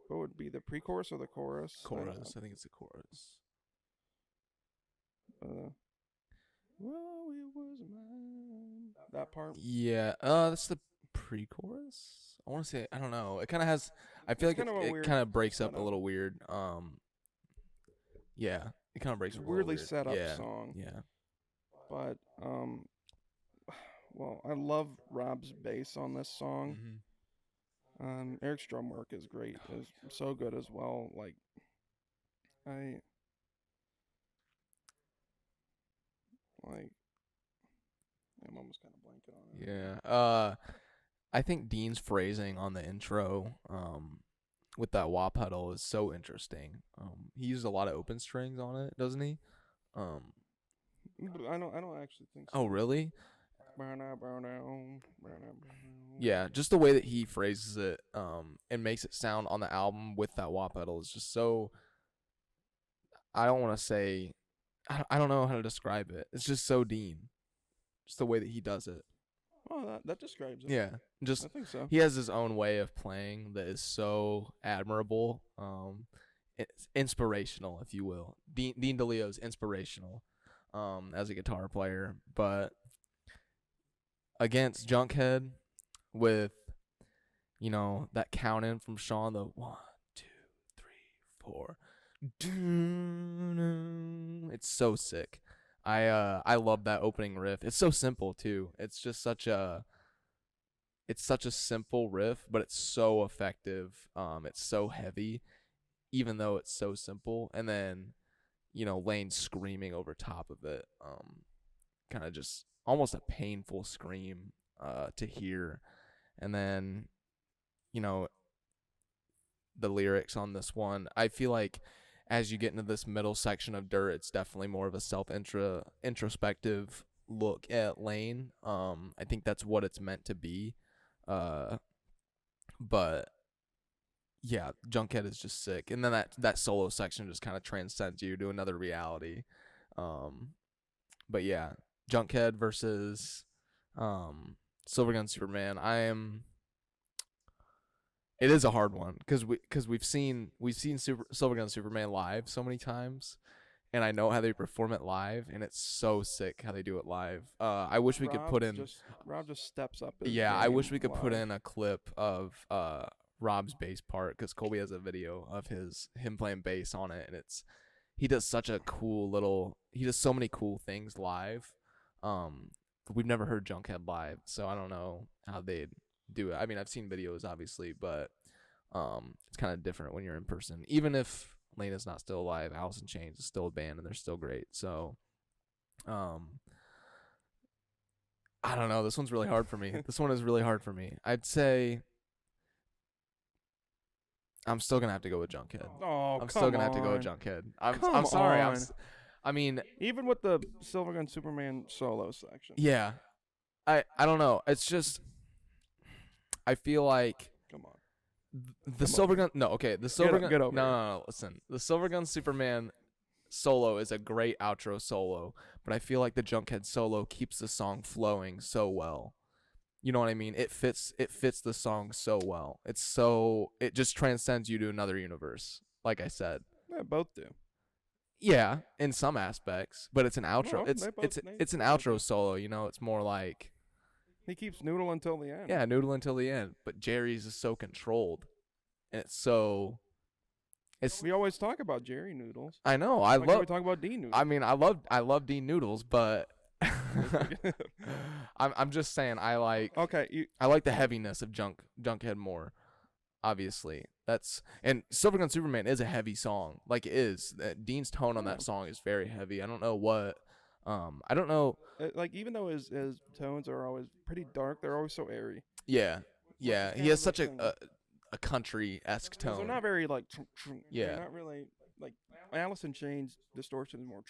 what would be the pre-chorus or the chorus? Chorus. I think it's a chorus. Well, it was mine. That part. Yeah. That's the pre-chorus. I want to say. I don't know. It kind of has. I feel It's like kind of a it weird kind of breaks up a setup. little weird. Yeah. It kind of breaks It's up a weirdly a little set weird. up Yeah. song. Yeah. But well, I love Rob's bass on this song. Eric's drum work is great. Is so good as well. Like I'm almost kind of blanking on it. Yeah. I think Dean's phrasing on the intro, with that wah pedal is so interesting. He used a lot of open strings on it, doesn't he? But I don't actually think so. Oh, really? Yeah. Yeah, just the way that he phrases it, and makes it sound on the album with that wah pedal is just so. I don't want to say, I don't know how to describe it. It's just so Dean, just the way that he does it. Oh, that describes it. Yeah, I just think so. he has his own way of playing that is so admirable. It's inspirational, if you will. Dean DeLeo's inspirational, as a guitar player, but against Junkhead, with, that count in from Sean, the 1, 2, 3, 4, it's so sick. I love that opening riff. It's so simple too. It's just such a simple riff, but it's so effective. It's so heavy, even though it's so simple. And then, Lane screaming over top of it, kind of just almost a painful scream to hear. And then, the lyrics on this one, I feel like as you get into this middle section of Dirt, it's definitely more of a introspective look at Lane. I think that's what it's meant to be. But yeah, Junkhead is just sick. And then that solo section just kind of transcends you to another reality. But yeah, Junkhead versus Silver Gun Superman. It is a hard one because we've seen Silver Gun Superman live so many times, and I know how they perform it live, and it's so sick how they do it live. I wish we could put in. Rob just steps up. His Yeah, I wish we could game put live. in a clip of Rob's bass part, because Colby has a video of him playing bass on it, and he does such a cool he does so many cool things live. We've never heard Junkhead live, so I don't know how they'd do it. I mean, I've seen videos obviously, but it's kind of different when you're in person. Even if Lena's not still alive, Alice in Chains is still a band and they're still great. So I don't know, this one's really hard for me. This one is really hard for me. I'd say I'm still gonna have to go with Junkhead. Oh, I'm still gonna have to go with Junkhead. I'm sorry. I mean, even with the Silver Gun Superman solo section. yeah. I don't know. It's just I feel like Come on. the Silver Gun. No, okay. The Silver Gun. get over No. Listen, the Silver Gun Superman solo is a great outro solo, but I feel like the Junkhead solo keeps the song flowing so well. You know what I mean? It fits the song so well. It just transcends you to another universe. Like I said. Yeah, both do. Yeah, in some aspects, but it's an outro. No, it's an outro solo. It's more like. He keeps Noodle until the end. Yeah, Noodle until the end. But Jerry's is so controlled, and We always talk about Jerry Noodles. I know. Why can't we talk about Dean Noodles? I mean, I love Dean Noodles, but I'm just saying I like the heaviness of Junkhead more. Obviously, and Silver Gun Superman is a heavy song. Like it is. Dean's tone on that song is very heavy. I don't know what. I don't know. Like even though his tones are always pretty dark, they're always so airy. Yeah. Yeah, is he kind has of the such thing. a country-esque Because they're tone. not very like. They're Yeah, not really like Alice in Chains distortion is more.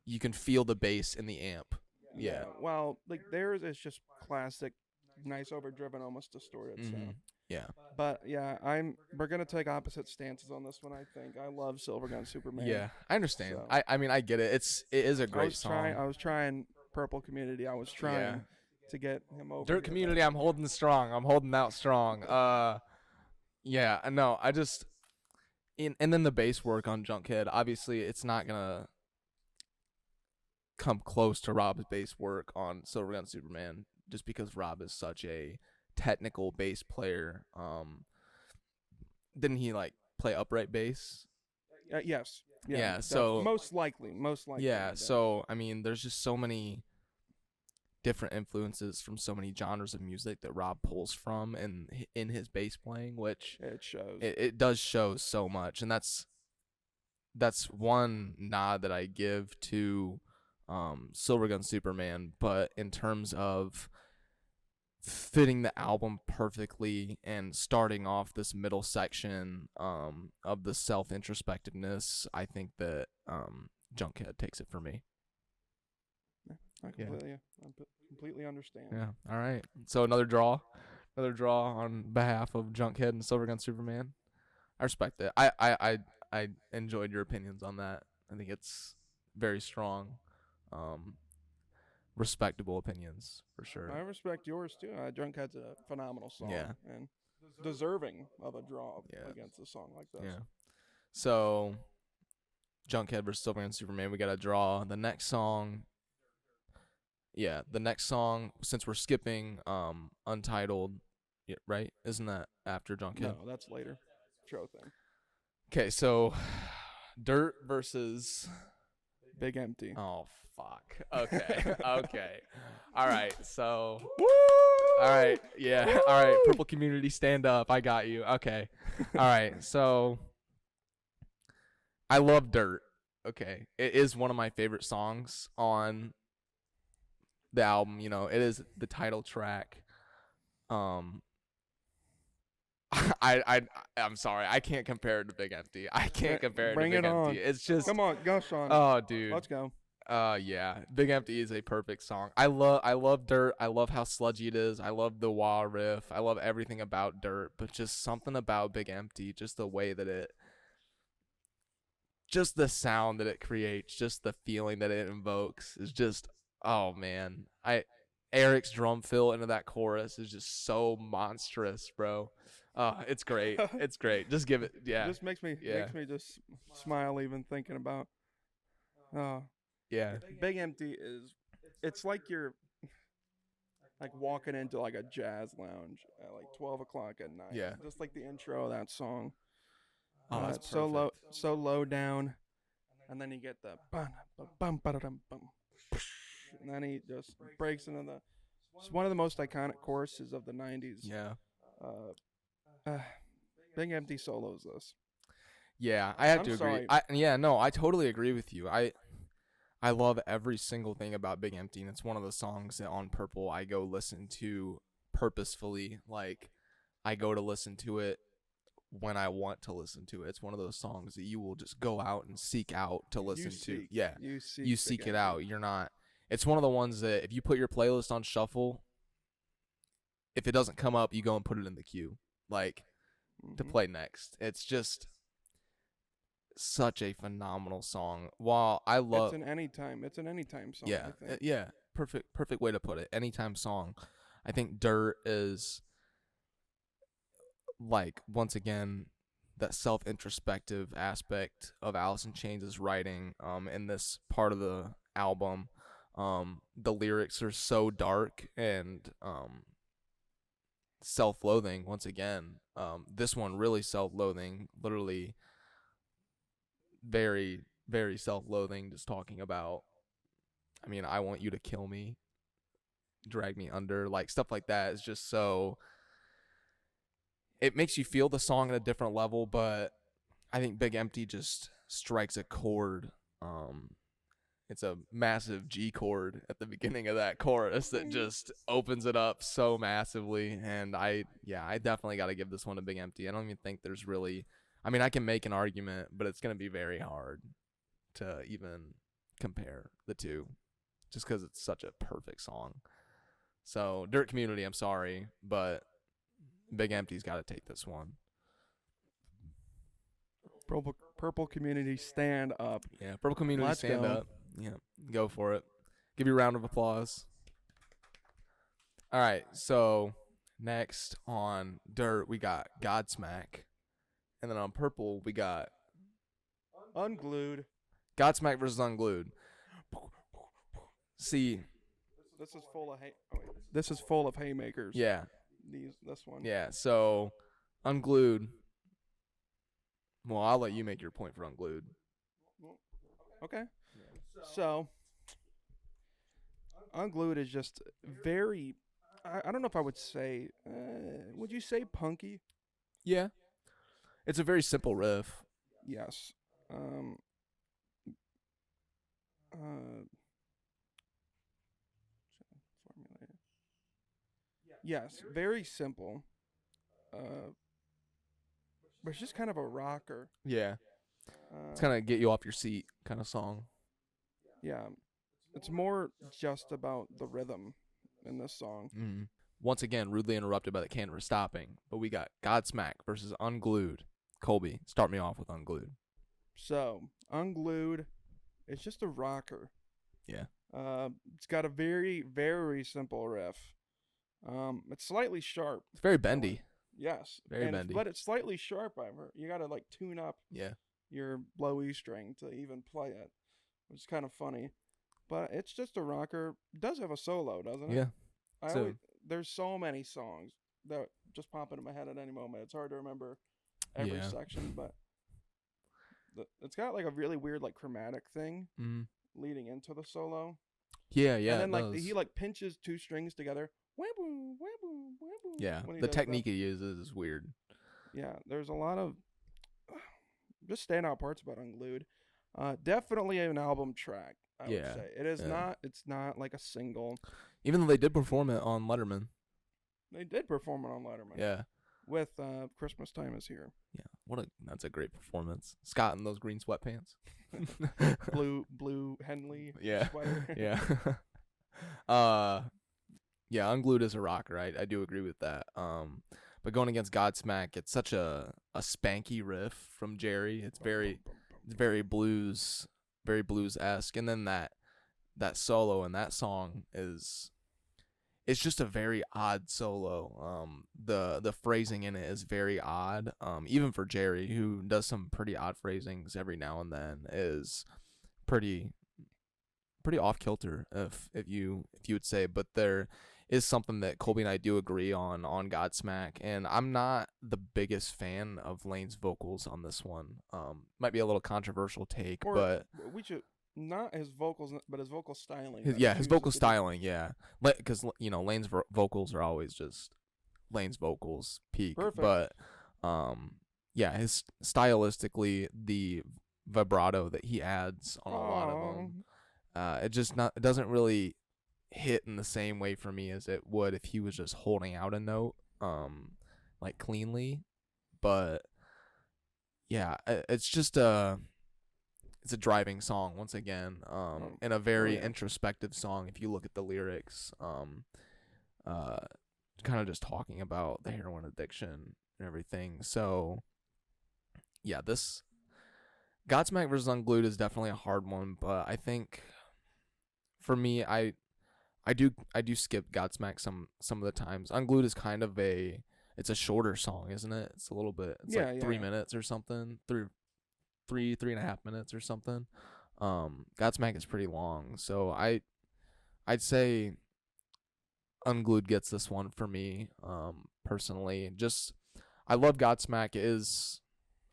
you can feel the bass in the amp. Yeah. Yeah. Well, like theirs is just classic, nice overdriven, almost distorted Mhm. sound. Yeah. But yeah, we're gonna take opposite stances on this one. I think I love Silver Gun Superman. Yeah, I understand. So I mean I get it. It is a great song. I was trying Purple Community. I was Yeah. trying to get him over Dirt here. community, I'm holding strong. I'm holding out strong. Yeah, no, I just and then the bass work on Junkhead. Obviously, it's not gonna come close to Rob's bass work on Silver Gun Superman, just because Rob is such a technical bass player. Didn't he like play upright bass? Yes. Yeah. Yeah. So most likely. Most likely. yeah. he does. So I mean, there's just so many different influences from so many genres of music that Rob pulls from and in his bass playing, which It shows. it does show so much, and that's one nod that I give to Silver Gun Superman. But in terms of fitting the album perfectly and starting off this middle section of the self introspectiveness, I think that Junkhead takes it for me. I completely understand. Yeah. All right. So another draw on behalf of Junkhead and Silver Gun Superman. I respect it. I enjoyed your opinions on that. I think it's very strong, respectable opinions for sure. I respect yours too. Drunkhead's a phenomenal song. Yeah. And deserving of a draw Yeah. against a song like this. Yeah. So, Junkhead versus Silver Gun Superman. We got to draw the next song. Yeah, the next song, since we're skipping Untitled, yeah, right? Isn't that after Junkhead? No, that's later. Show thing. Okay, so Dirt versus Big Empty. Oh fuck. Okay. Okay. All right. So Woo! all right. Yeah. Woo! All right. Purple community stand up. I got you. Okay. All right. So I love Dirt. Okay. It is one of my favorite songs on the album, you know. It is the title track. Um I'm sorry. I can't compare it to Big Empty. I can't compare it to Bring Big it on. Empty. It's just Come on, go, Sean. Oh, dude. Let's go. Yeah. Big Empty is a perfect song. I love Dirt. I love how sludgy it is. I love the wah riff. I love everything about Dirt, but just something about Big Empty, just the way that just the sound that it creates, just the feeling that it invokes is just, oh man. Eric's drum fill into that chorus is just so monstrous, bro. It's great. It's great. Just give it, yeah. It just makes me just smile even thinking about. Yeah. Big Empty it's like you're like walking into like a jazz lounge at like 12 o'clock at night. Yeah. Just like the intro of that song. Oh, that's it's so perfect. low down, and then you get the bum bum bum bum, and then he just breaks into the. It's one of the most iconic choruses of the '90s. Yeah. Big Empty solos this. Yeah, I have I'm to sorry. agree. I totally agree with you. I love every single thing about Big Empty, and it's one of the songs that on Purple I go listen to purposefully. Like, I go to listen to it when I want to listen to it. It's one of those songs that you will just go out and seek out to listen to. Yeah, you seek it out. You're not. It's one of the ones that if you put your playlist on shuffle, if it doesn't come up, you go and put it in the queue, like to play next. It's just such a phenomenal song. While I love it's an anytime song. yeah, I think. yeah, perfect way to put it. Anytime song. I think Dirt is like once again that self-introspective aspect of Alice in Chains' writing in this part of the album. The lyrics are so dark and self-loathing once again. This one really self-loathing, literally very, very self-loathing, just talking about, I mean, I want you to kill me, drag me under, like stuff like that is just so, it makes you feel the song at a different level, but I think Big Empty just strikes a chord it's a massive G chord at the beginning of that chorus that just opens it up so massively. And I definitely got to give this one a Big Empty. I don't even think there's really, I mean, I can make an argument, but it's going to be very hard to even compare the two just because it's such a perfect song. So Dirt Community, I'm sorry, but Big Empty's got to take this one. Purple Community, stand up. Yeah, Purple Community, Let's stand go. up. Yeah, go for it. Give you a round of applause. All right, so next on Dirt, we got Godsmack. And then on Purple, we got Unglued. Godsmack versus Unglued. See, This is full of this is full of haymakers. yeah, This one. yeah. So, Unglued. Well, I'll let you make your point for Unglued. Okay. So, Unglued is just very. I don't know if I would say. Would you say punky? Yeah. It's a very simple riff. Yes. Yes, very simple. But it's just kind of a rocker. Yeah. It's kind of get you off your seat kind of song. Yeah. It's more just about the rhythm in this song. Mm. Once again, rudely interrupted by the can for stopping. But we got Godsmack versus Unglued. Colby, start me off with Unglued. So, Unglued, it's just a rocker. Yeah. It's got a very, very simple riff. It's slightly sharp. It's very bendy. Yes. Very bendy. But it's slightly sharp, you gotta like tune up Yeah. your blow E string to even play it, which is kind of funny. But it's just a rocker. It does have a solo, doesn't it? Yeah. There's so many songs that just pop into my head at any moment. It's hard to remember every section, but it's got like a really weird like chromatic thing leading into the solo. Yeah. And then he like pinches two strings together. Wah-boo, wah-boo, wah-boo, Yeah. when he The does technique that. he uses is weird. Yeah, there's a lot of just standout parts about Unglued. Definitely an album track, I would say. It is not. It's not like a single. Even though they did perform it on Letterman. They did perform it on Letterman. Yeah. With Christmas Time Is Here. Yeah. That's a great performance. Scott in those green sweatpants. blue Henley Yeah. sweater. Yeah. Yeah, Unglued is a rocker. I do agree with that. But going against Godsmack, it's such a spanky riff from Jerry. It's very blues-esque. And then that solo in that song it's just a very odd solo. The phrasing in it is very odd. Even for Jerry, who does some pretty odd phrasings every now and then, is pretty off kilter if you would say. But there is something that Colby and I do agree on Godsmack, and I'm not the biggest fan of Lane's vocals on this one. Might be a little controversial take, but we should not his vocals, but his vocal styling. His vocal styling, because Lane's vocals are always just Lane's vocals peak. Perfect. But his stylistically the vibrato that he adds on a lot of them, it doesn't really hit in the same way for me as it would if he was just holding out a note like cleanly. But yeah, it's just it's a driving song once again, and a very introspective song if you look at the lyrics, kind of just talking about the heroin addiction and everything. So yeah, this Godsmack vs. Unglued is definitely a hard one, but I think for me, I do skip Godsmack some of the times. Unglued is kind of it's a shorter song, isn't it? It's a little bit. It's like 3 minutes or something. 3.5 minutes or something. Godsmack is pretty long, so I'd say Unglued gets this one for me. Personally, just I love Godsmack. It is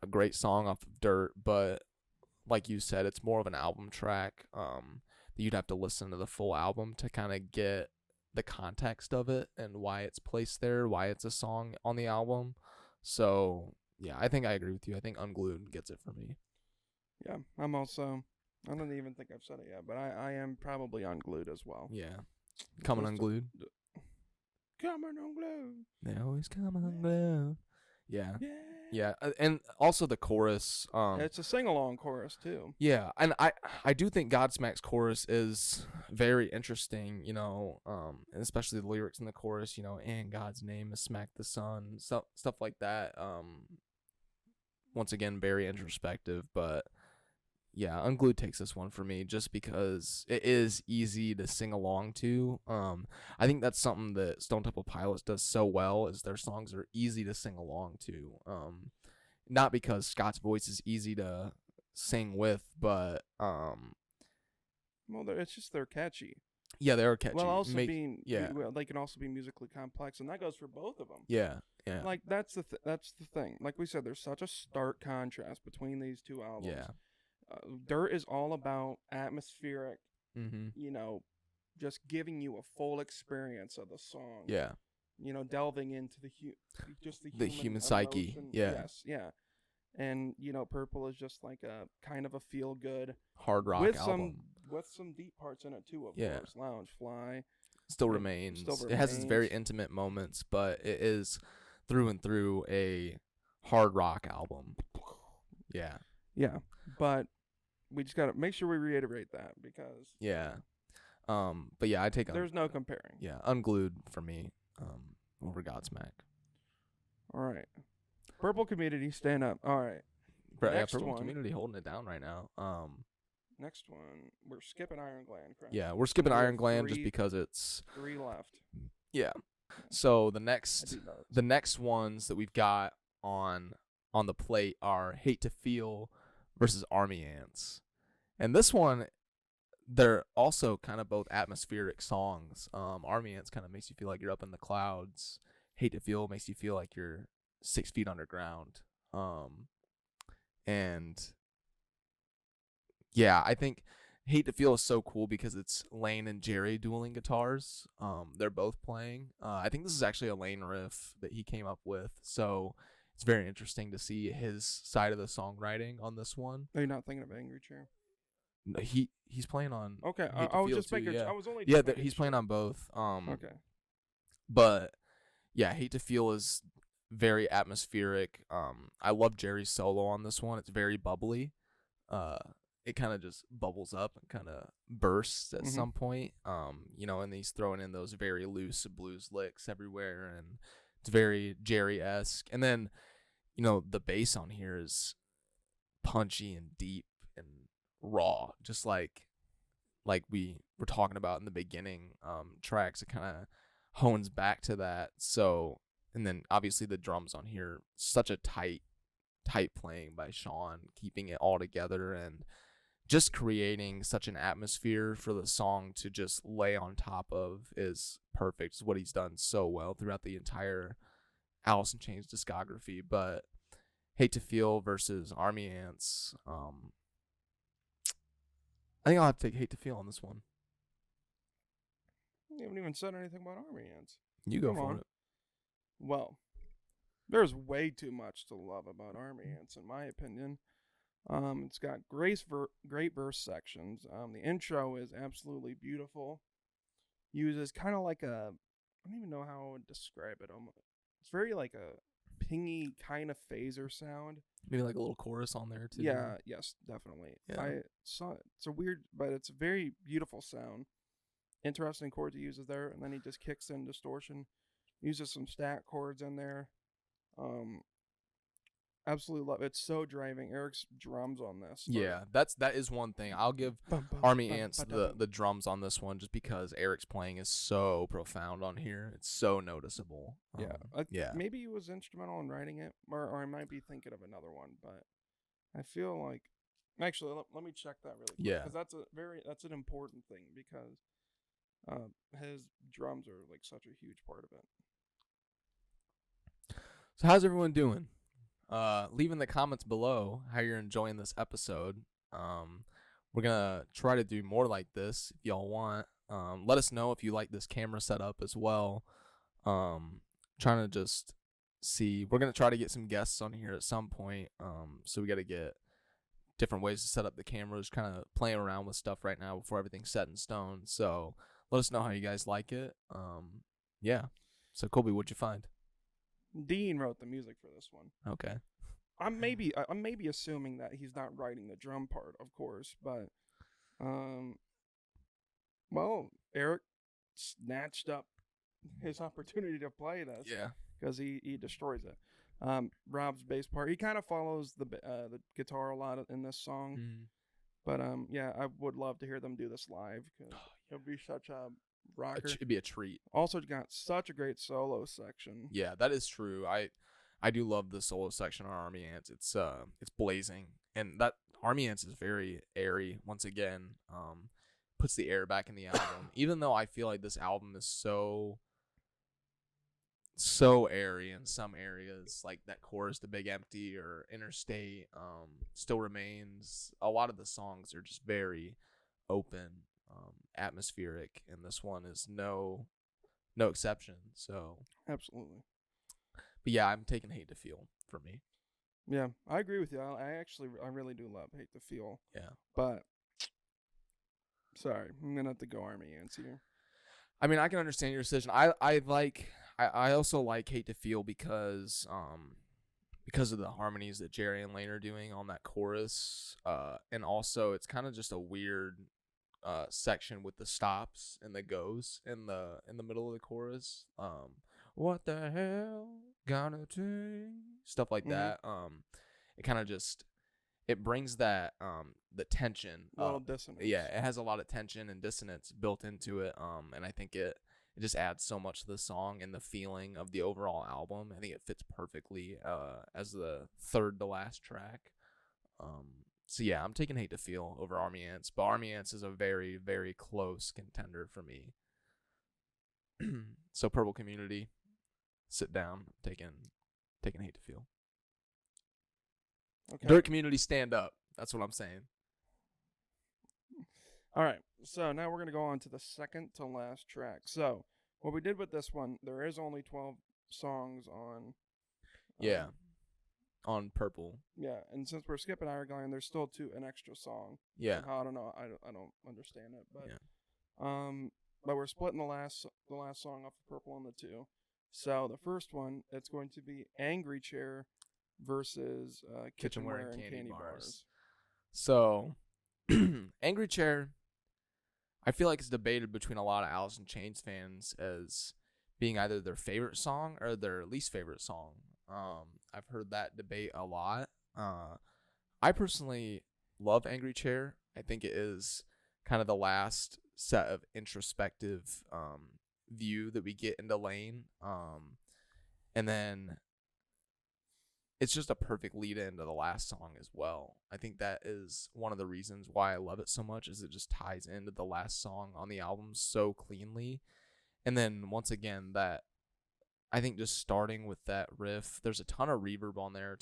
a great song off of Dirt, but like you said, it's more of an album track. You'd have to listen to the full album to kind of get the context of it and why it's placed there, why it's a song on the album. So yeah, I think I agree with you. I think Unglued gets it for me. Yeah, I'm also I don't even think I've said it yet, but I am probably unglued as well. Yeah. Coming Just unglued. Coming unglued. They always come unglued. Yeah. Yeah. Yeah. And also the chorus. It's a sing along chorus too. Yeah, and I do think Godsmack's chorus is very interesting, and especially the lyrics in the chorus, in God's name is smack the sun, stuff like that. Once again, very introspective, but yeah, Unglued takes this one for me just because it is easy to sing along to. I think that's something that Stone Temple Pilots does so well is their songs are easy to sing along to. Not because Scott's voice is easy to sing with, but Well, it's just they're catchy. yeah, they are catchy. Well, also yeah, well, they can also be musically complex, and that goes for both of them. yeah, yeah, Like that's the thing. Like we said, there's such a stark contrast between these two albums. yeah. Dirt is all about atmospheric, Mhm. just giving you a full experience of the song. Yeah. Delving into just The human psyche. emotion. Yeah. Yes, yeah. And Purple is just like a kind of a feel good Hard rock with album. some deep parts in it too. Of Yeah. course, Lounge Fly. Still remains. It has its very intimate moments, but it is through and through a hard rock album. Yeah. Yeah, but we just gotta make sure we reiterate that because Yeah. But yeah, I take there's no comparing. yeah, Unglued for me. Over Godsmack. All right, Purple Community, stand up. All right, But yeah, next Purple one. Community holding it down right now. Next one, we're skipping Iron Gland. Correct? Yeah, we're skipping We have Iron Gland just three- because it's 3 left. yeah. So the I next do notes. the next ones that we've got on the plate are Hate to Feel versus Army Ants. And this one they're also kind of both atmospheric songs. Army Ants kind of makes you feel like you're up in the clouds. Hate to Feel makes you feel like you're 6 feet underground. And yeah, I think Hate to Feel is so cool because it's Lane and Jerry dueling guitars. They're both playing. I think this is actually a Lane riff that he came up with. So it's very interesting to see his side of the songwriting on this one. Are you not thinking of Angry Chair? No, he's playing on. Okay, Hate to I was Feel just too, making. yeah. I was only. Yeah, just making he's playing on both. Okay. But yeah, Hate to Feel is very atmospheric. I love Jerry's solo on this one. It's very bubbly. It kind of just bubbles up and kind of bursts at some point. And he's throwing in those very loose blues licks everywhere, and it's very Jerry-esque. And then, the bass on here is punchy and deep and raw, just like we were talking about in the beginning tracks. It kind of hones back to that. So, and then obviously the drums on here, such a tight playing by Sean, keeping it all together and just creating such an atmosphere for the song to just lay on top of is perfect. It's what he's done so well throughout the entire Alice in Chains discography. But Hate to Feel versus Army Ants, I think I'll have to take Hate to Feel on this one. You haven't even said anything about Army Ants. You go Come for on. it. Well, there's way too much to love about Army Ants, in my opinion. It's got great verse sections. The intro is absolutely beautiful. Uses kind of like I don't even know how I would describe it. It's very like a pingy kind of phaser sound. Maybe like a little chorus on there too. Yeah, yes, definitely. Yeah. I saw it. It's a weird, but it's a very beautiful sound. Interesting chords he uses there, and then he just kicks in distortion. Uses some stat chords in there. Absolutely love it. It's so driving. Eric's drums on this. Yeah, that is one thing. I'll give Army Ants the drums on this one just because Eric's playing is so profound on here. It's so noticeable. Yeah. Maybe he was instrumental in writing it, or I might be thinking of another one, but I feel like actually let me check that really quick. Yeah. Because that's an important thing because his drums are like such a huge part of it. So how's everyone doing? Leave in the comments below how you're enjoying this episode. We're gonna try to do more like this if y'all want. Let us know if you like this camera setup as well. Trying to just see. We're gonna try to get some guests on here at some point. So we got to get different ways to set up the cameras, kind of playing around with stuff right now before everything's set in stone. So let us know how you guys like it. Yeah. So Colby, what'd you find? Dean wrote the music for this one. Okay. I'm maybe assuming that he's not writing the drum part, of course, but well, Eric snatched up his opportunity to play this. Yeah. Because he destroys it. Rob's bass part, he kind of follows the guitar a lot in this song. Mm-hmm. But yeah, I would love to hear them do this live because it'll be such a rocker. It'd be a treat. Also got such a great solo section. Yeah, that is true. I do love the solo section on Army Ants. It's blazing, and that Army Ants is very airy. Once again, puts the air back in the album. Even though I feel like this album is so airy in some areas, like that chorus, The Big Empty or Interstate, Still Remains. A lot of the songs are just very open, atmospheric, and this one is no exception. So Absolutely. but yeah, I'm taking Hate to Feel for me. Yeah, I agree with you. I really do love Hate to Feel. Yeah. But sorry, I'm gonna have to go Army Ants here. I mean, I can understand your decision. I also like Hate to Feel because of the harmonies that Jerry and Lane are doing on that chorus. And also it's kind of just a weird section with the stops and the goes in the middle of the chorus. What the hell gonna take? Stuff like that. It kind of just it brings that the tension little dissonance. Yeah, it has a lot of tension and dissonance built into it. And I think it just adds so much to the song and the feeling of the overall album. I think it fits perfectly as the third to last track. So yeah, I'm taking Hate to Feel over Army Ants, but Army Ants is a very, very close contender for me. So Purple Community, sit down, taking Hate to Feel. Okay. Dirt Community, stand up. That's what I'm saying. All right, so now we're going to go on to the second to last track. So what we did with this one, there is only 12 songs on. Yeah, on Purple. Yeah, and since we're skipping Iron there's still an extra song. Yeah. I don't know. I don't understand it, but yeah. But we're splitting the last song off of Purple on the two. So the first one, it's going to be Angry Chair versus Kitchenware and Candy Bars. So, Angry Chair, I feel like it's debated between a lot of Alice in Chains fans as being either their favorite song or their least favorite song. I've heard that debate a lot. I personally love Angry Chair. I think it is kind of the last set of introspective view that we get into Lane. And then it's just a perfect lead in to the last song as well. I think that is one of the reasons why I love it so much, is it just ties into the last song on the album so cleanly. And then once again, that I think just starting with that riff, there's a ton of reverb on there,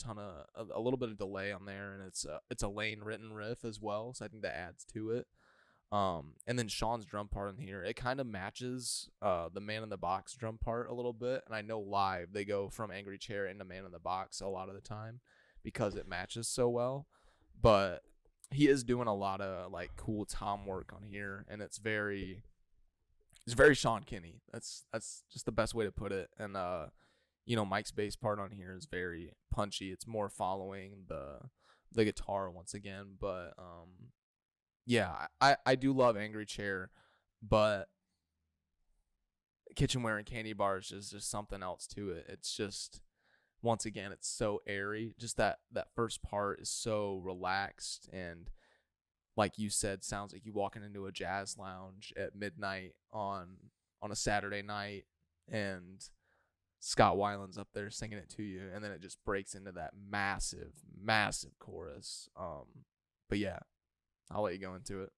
a little bit of delay on there, and it's a Lane written riff as well, so I think that adds to it. And then Sean's drum part in here, it kind of matches the Man in the Box drum part a little bit, and I know live they go from Angry Chair into Man in the Box a lot of the time because it matches so well. But he is doing a lot of like cool tom work on here, and it's very Sean Kinney. That's just the best way to put it. And Mike's bass part on here is very punchy. It's more following the guitar once again, but yeah, I do love Angry Chair, but Kitchenware and Candy Bars is just something else to it. It's just, once again, it's so airy. Just that first part is so relaxed, and like you said, sounds like you walking into a jazz lounge at midnight on a Saturday night, and Scott Weiland's up there singing it to you, and then it just breaks into that massive, massive chorus. But yeah, I'll let you go into it.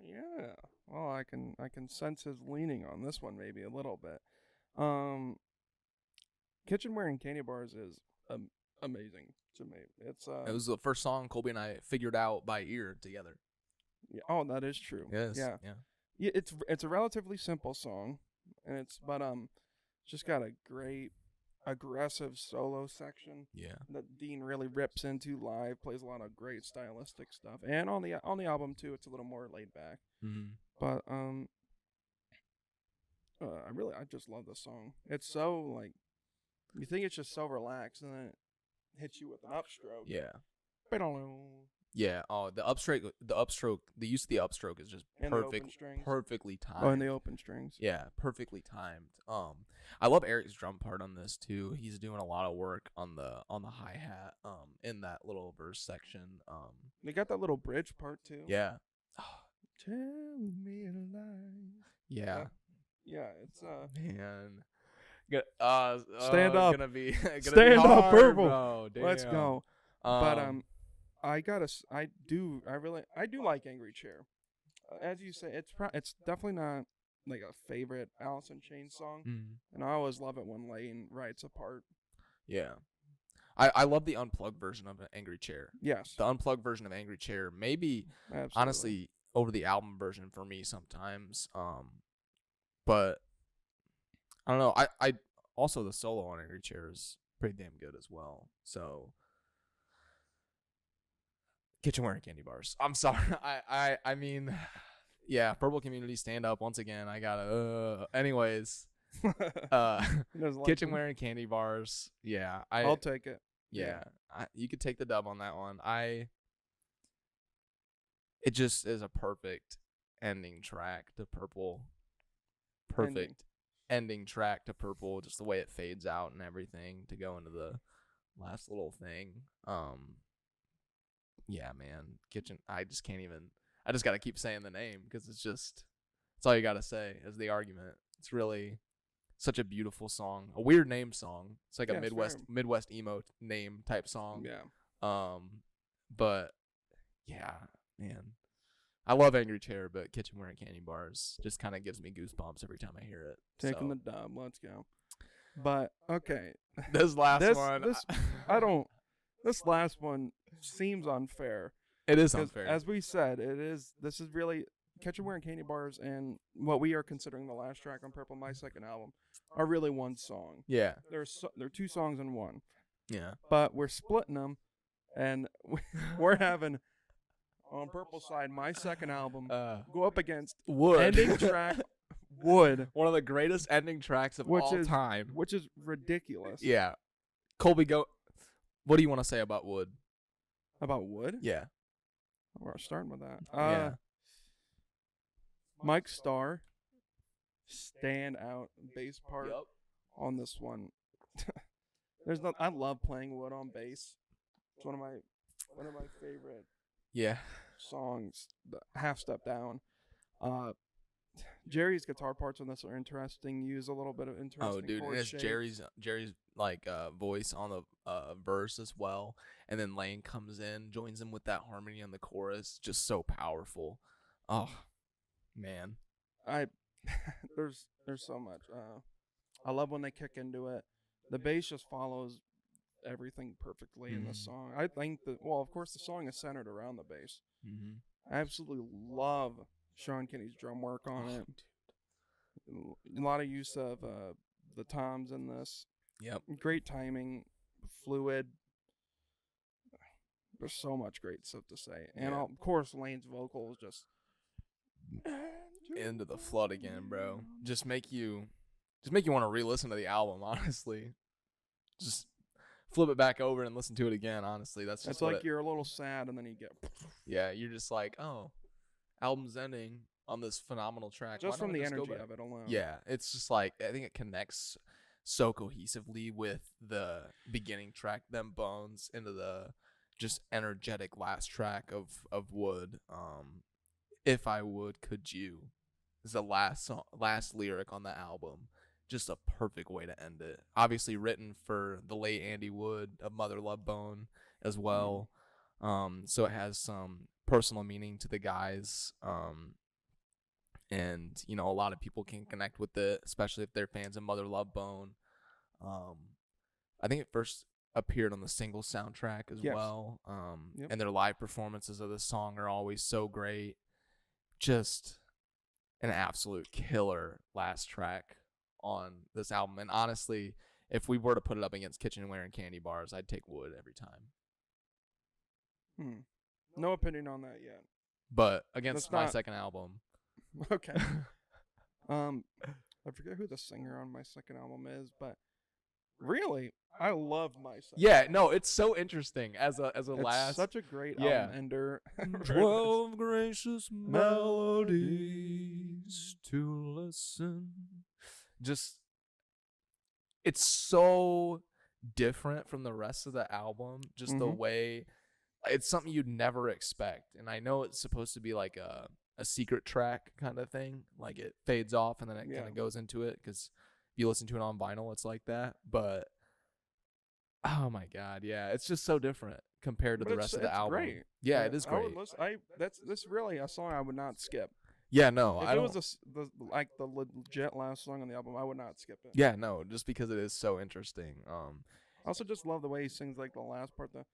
Yeah. Well, I can sense his leaning on this one maybe a little bit. Kitchenware and Candy Bars is amazing to me. It was the first song Colby and I figured out by ear together. Yeah, oh, that is true. Yes. Yeah. Yeah. It's a relatively simple song, and it's just got a great aggressive solo section Yeah. that Dean really rips into live. Plays a lot of great stylistic stuff, and on the album too, it's a little more laid back. Mm-hmm. But I just love this song. It's so like you think it's just so relaxed, and then it hits you with an upstroke. Yeah. And Yeah. Oh, the upstroke, the use of the upstroke is just the open strings. perfectly timed. Oh, and the open strings. Yeah, perfectly timed. I love Eric's drum part on this too. He's doing a lot of work on the hi-hat in that little verse section. They got that little bridge part too. Yeah. Tell me a lie. Yeah. Yeah, it's Man. Stand up. Gonna be Stand up, hard, Purple. bro. Damn. Let's go. But I do like Angry Chair. As you say, it's definitely not like a favorite Alice in Chains song, and I always love it when Lane writes a part. Yeah. I love the unplugged version of Angry Chair. Yes. The unplugged version of Angry Chair, maybe Absolutely. honestly over the album version for me sometimes. But I don't know. I also the solo on Angry Chair is pretty damn good as well. So kitchenware and candy bars. I'm sorry. I mean, yeah, Purple Community stand up once again. I gotta. Anyways, kitchenware and candy bars. Yeah, I'll take it. Yeah, you could take the dub on that one. It just is a perfect ending track to Purple. Perfect ending track to Purple. Just the way it fades out and everything to go into the last little thing. Yeah, man. I just can't even. I just got to keep saying the name because it's all you got to say is the argument. It's really such a beautiful song. A weird name song. It's like a Midwest emo name type song. Yeah. But yeah, man. I love Angry Chair, but Kitchenware and Candy Bars just kind of gives me goosebumps every time I hear it. Taking the dub. Let's go. But okay. This last one. This last one seems unfair. It is unfair. As we said, this is really Kitchenware and Candy Bars and what we are considering the last track on Purple, my second album, are really one song. Yeah. They're two songs in one. Yeah. But we're splitting them, and we're having on Purple side my second album go up against Wood ending track Wood, one of the greatest ending tracks of all time, which is ridiculous. Yeah. Colby, what do you want to say about Wood? About Wood? Yeah. We're starting with that. Yeah. Mike Starr, stand out bass part on this one. I love playing Wood on bass. It's one of my favorite songs. The Half Step Down. Jerry's guitar parts on this are interesting. Use a little bit of interesting. Oh, dude, and it's Jerry's like voice on the verse as well, and then Lane comes in, joins him with that harmony on the chorus, just so powerful. Oh, man, there's so much. I love when they kick into it. The bass just follows everything perfectly in the song. I think of course, the song is centered around the bass. I absolutely love Sean Kinney's drum work on it. A lot of use of the toms in this. Yep. Great timing, fluid. There's so much great stuff to say. And of course, Lane's vocals just into the flood again, bro. Just make you want to re-listen to the album, honestly. Just flip it back over and listen to it again, honestly. It's like you're a little sad and then you get yeah, you're just like, oh, album's ending on this phenomenal track. Just from the energy of it alone. Yeah, it's just like, I think it connects so cohesively with the beginning track, Them Bones, into the just energetic last track of Wood. If I Would, Could You is the last lyric on the album. Just a perfect way to end it. Obviously written for the late Andy Wood of Mother Love Bone as well. So it has some personal meaning to the guys. And, a lot of people can connect with it, especially if they're fans of Mother Love Bone. I think it first appeared on the single soundtrack as well. And their live performances of this song are always so great. Just an absolute killer last track on this album. And honestly, if we were to put it up against Kitchenware and Candy Bars, I'd take Wood every time. No opinion on that yet. But against That's my not- second album, Okay. I forget who the singer on my second album is, but really, I love my second. yeah, no, it's so interesting as a It's last such a great yeah. album ender. 12 gracious melodies to listen. Just, it's so different from the rest of the album. Just the way, it's something you'd never expect. And I know it's supposed to be like a secret track kind of thing. Like it fades off and then it kind of goes into it. Because if you listen to it on vinyl, it's like that. But oh my God, yeah, it's just so different compared to the rest of the album. Great. Yeah, it is I great. would listen, that's really a song I would not skip. Yeah, no, If I it don't. was the legit last song on the album, I would not skip it. Yeah, no, just because it is so interesting. I also just love the way he sings like the last part, the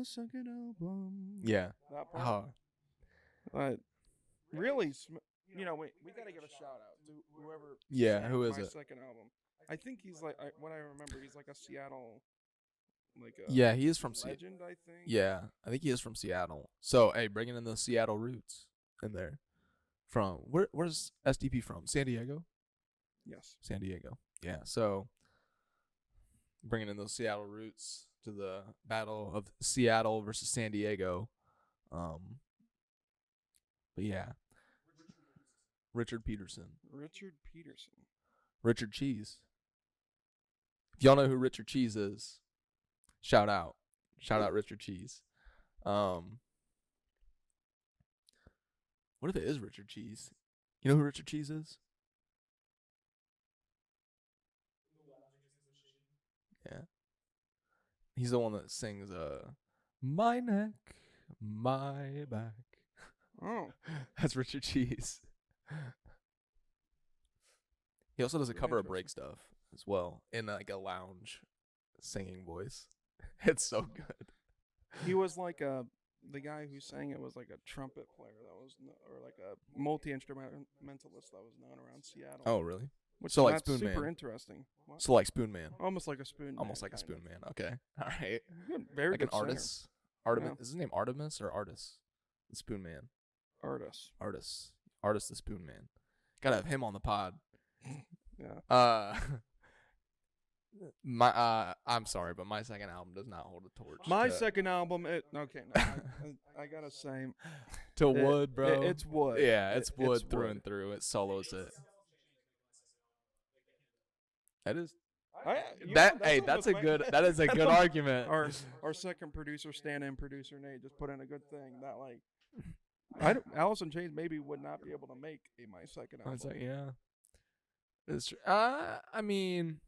second album. Yeah. That part. Really, we got to give a shout out to whoever. Yeah, sang who is my it? second album. I think he's like, what I remember, he's like a Seattle, Yeah, he is from legend, I think. Yeah, I think he is from Seattle. So, hey, bringing in the Seattle roots in there. From where's SDP from? San Diego? Yes. San Diego. Yeah, so bringing in those Seattle roots to the battle of Seattle versus San Diego. But yeah. Richard Peterson. Richard Cheese. If y'all know who Richard Cheese is, shout out. Shout out Richard Cheese. What if it is Richard Cheese? You know who Richard Cheese is? Yeah. He's the one that sings My Neck, My Back. Oh. That's Richard Cheese. He also does a Very cover of interesting. break stuff as well in like a lounge singing voice. It's so good. He was like the guy who sang it was like a trumpet player or like a multi-instrumentalist that was known around Seattle. Oh, really? Which so like that's Spoon super Man. interesting. What? So like Spoon Man. Almost like a Spoon Man. Almost like a kind Spoon of. Man. Okay. All right. Good, very Like good an singer. artist. Artemis. Yeah. Is his name Artemis or Artis? The Spoon Man. Artist. Artist the Spoon Man. Gotta have him on the pod. Yeah. I'm sorry, but my second album does not hold a torch. My to, second album, I gotta say, to Wood, bro. It's Wood. Yeah, it's Wood through Wood. and through. It solos it. That is that's a good. That is a good argument. Our second producer, stand-in producer Nate, just put in a good thing that like, Alice in Chains maybe would not be able to make my second album. It's like it's true. I mean,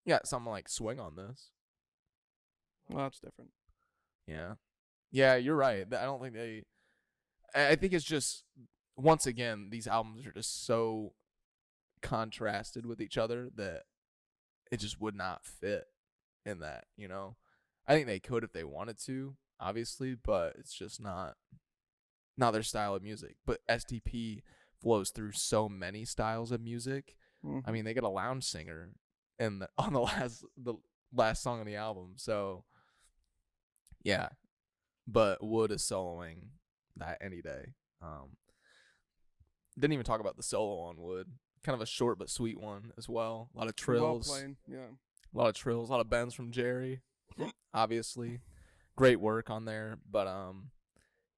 yeah, something like Swing on this. Well, that's different. Yeah, you're right. I don't think they. I think it's just once again these albums are just so contrasted with each other that it just would not fit in that. I think they could if they wanted to, obviously, but it's just not their style of music. But SDP flows through so many styles of music. I mean, they get a lounge singer on the last song on the album. So yeah, but Wood is soloing that any day. Didn't even talk about the solo on Wood. Kind of a short but sweet one as well. A lot of trills. Well played, yeah. A lot of trills. A lot of bends from Jerry. Obviously, great work on there. But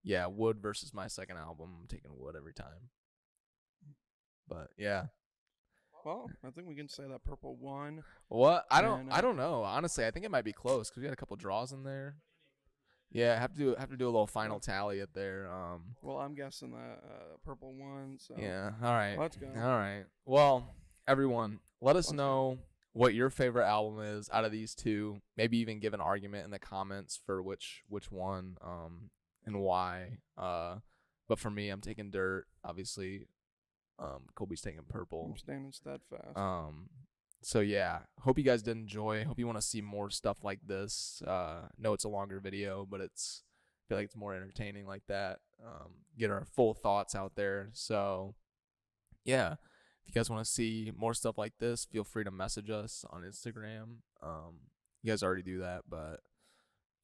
yeah, Wood versus my second album. I'm taking Wood every time. But yeah. Well, I think we can say that Purple won. What? I don't know. Honestly, I think it might be close because we had a couple draws in there. Yeah, have to do a little final tally at there. Well, I'm guessing that Purple won. So yeah. All right. Let's go. All right. Well, everyone, let us know what your favorite album is out of these two. Maybe even give an argument in the comments for which one and why. But for me, I'm taking Dirt. Obviously, Colby's taking Purple. I'm standing steadfast. So yeah, hope you guys did enjoy. Hope you want to see more stuff like this. No, it's a longer video, but I feel like it's more entertaining like that. Get our full thoughts out there. So yeah, If you guys want to see more stuff like this, feel free to message us on Instagram. You guys already do that, but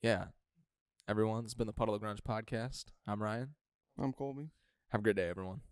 yeah. Everyone, it's been the Puddle of Grunge podcast. I'm Ryan. I'm Colby. Have a good day, everyone.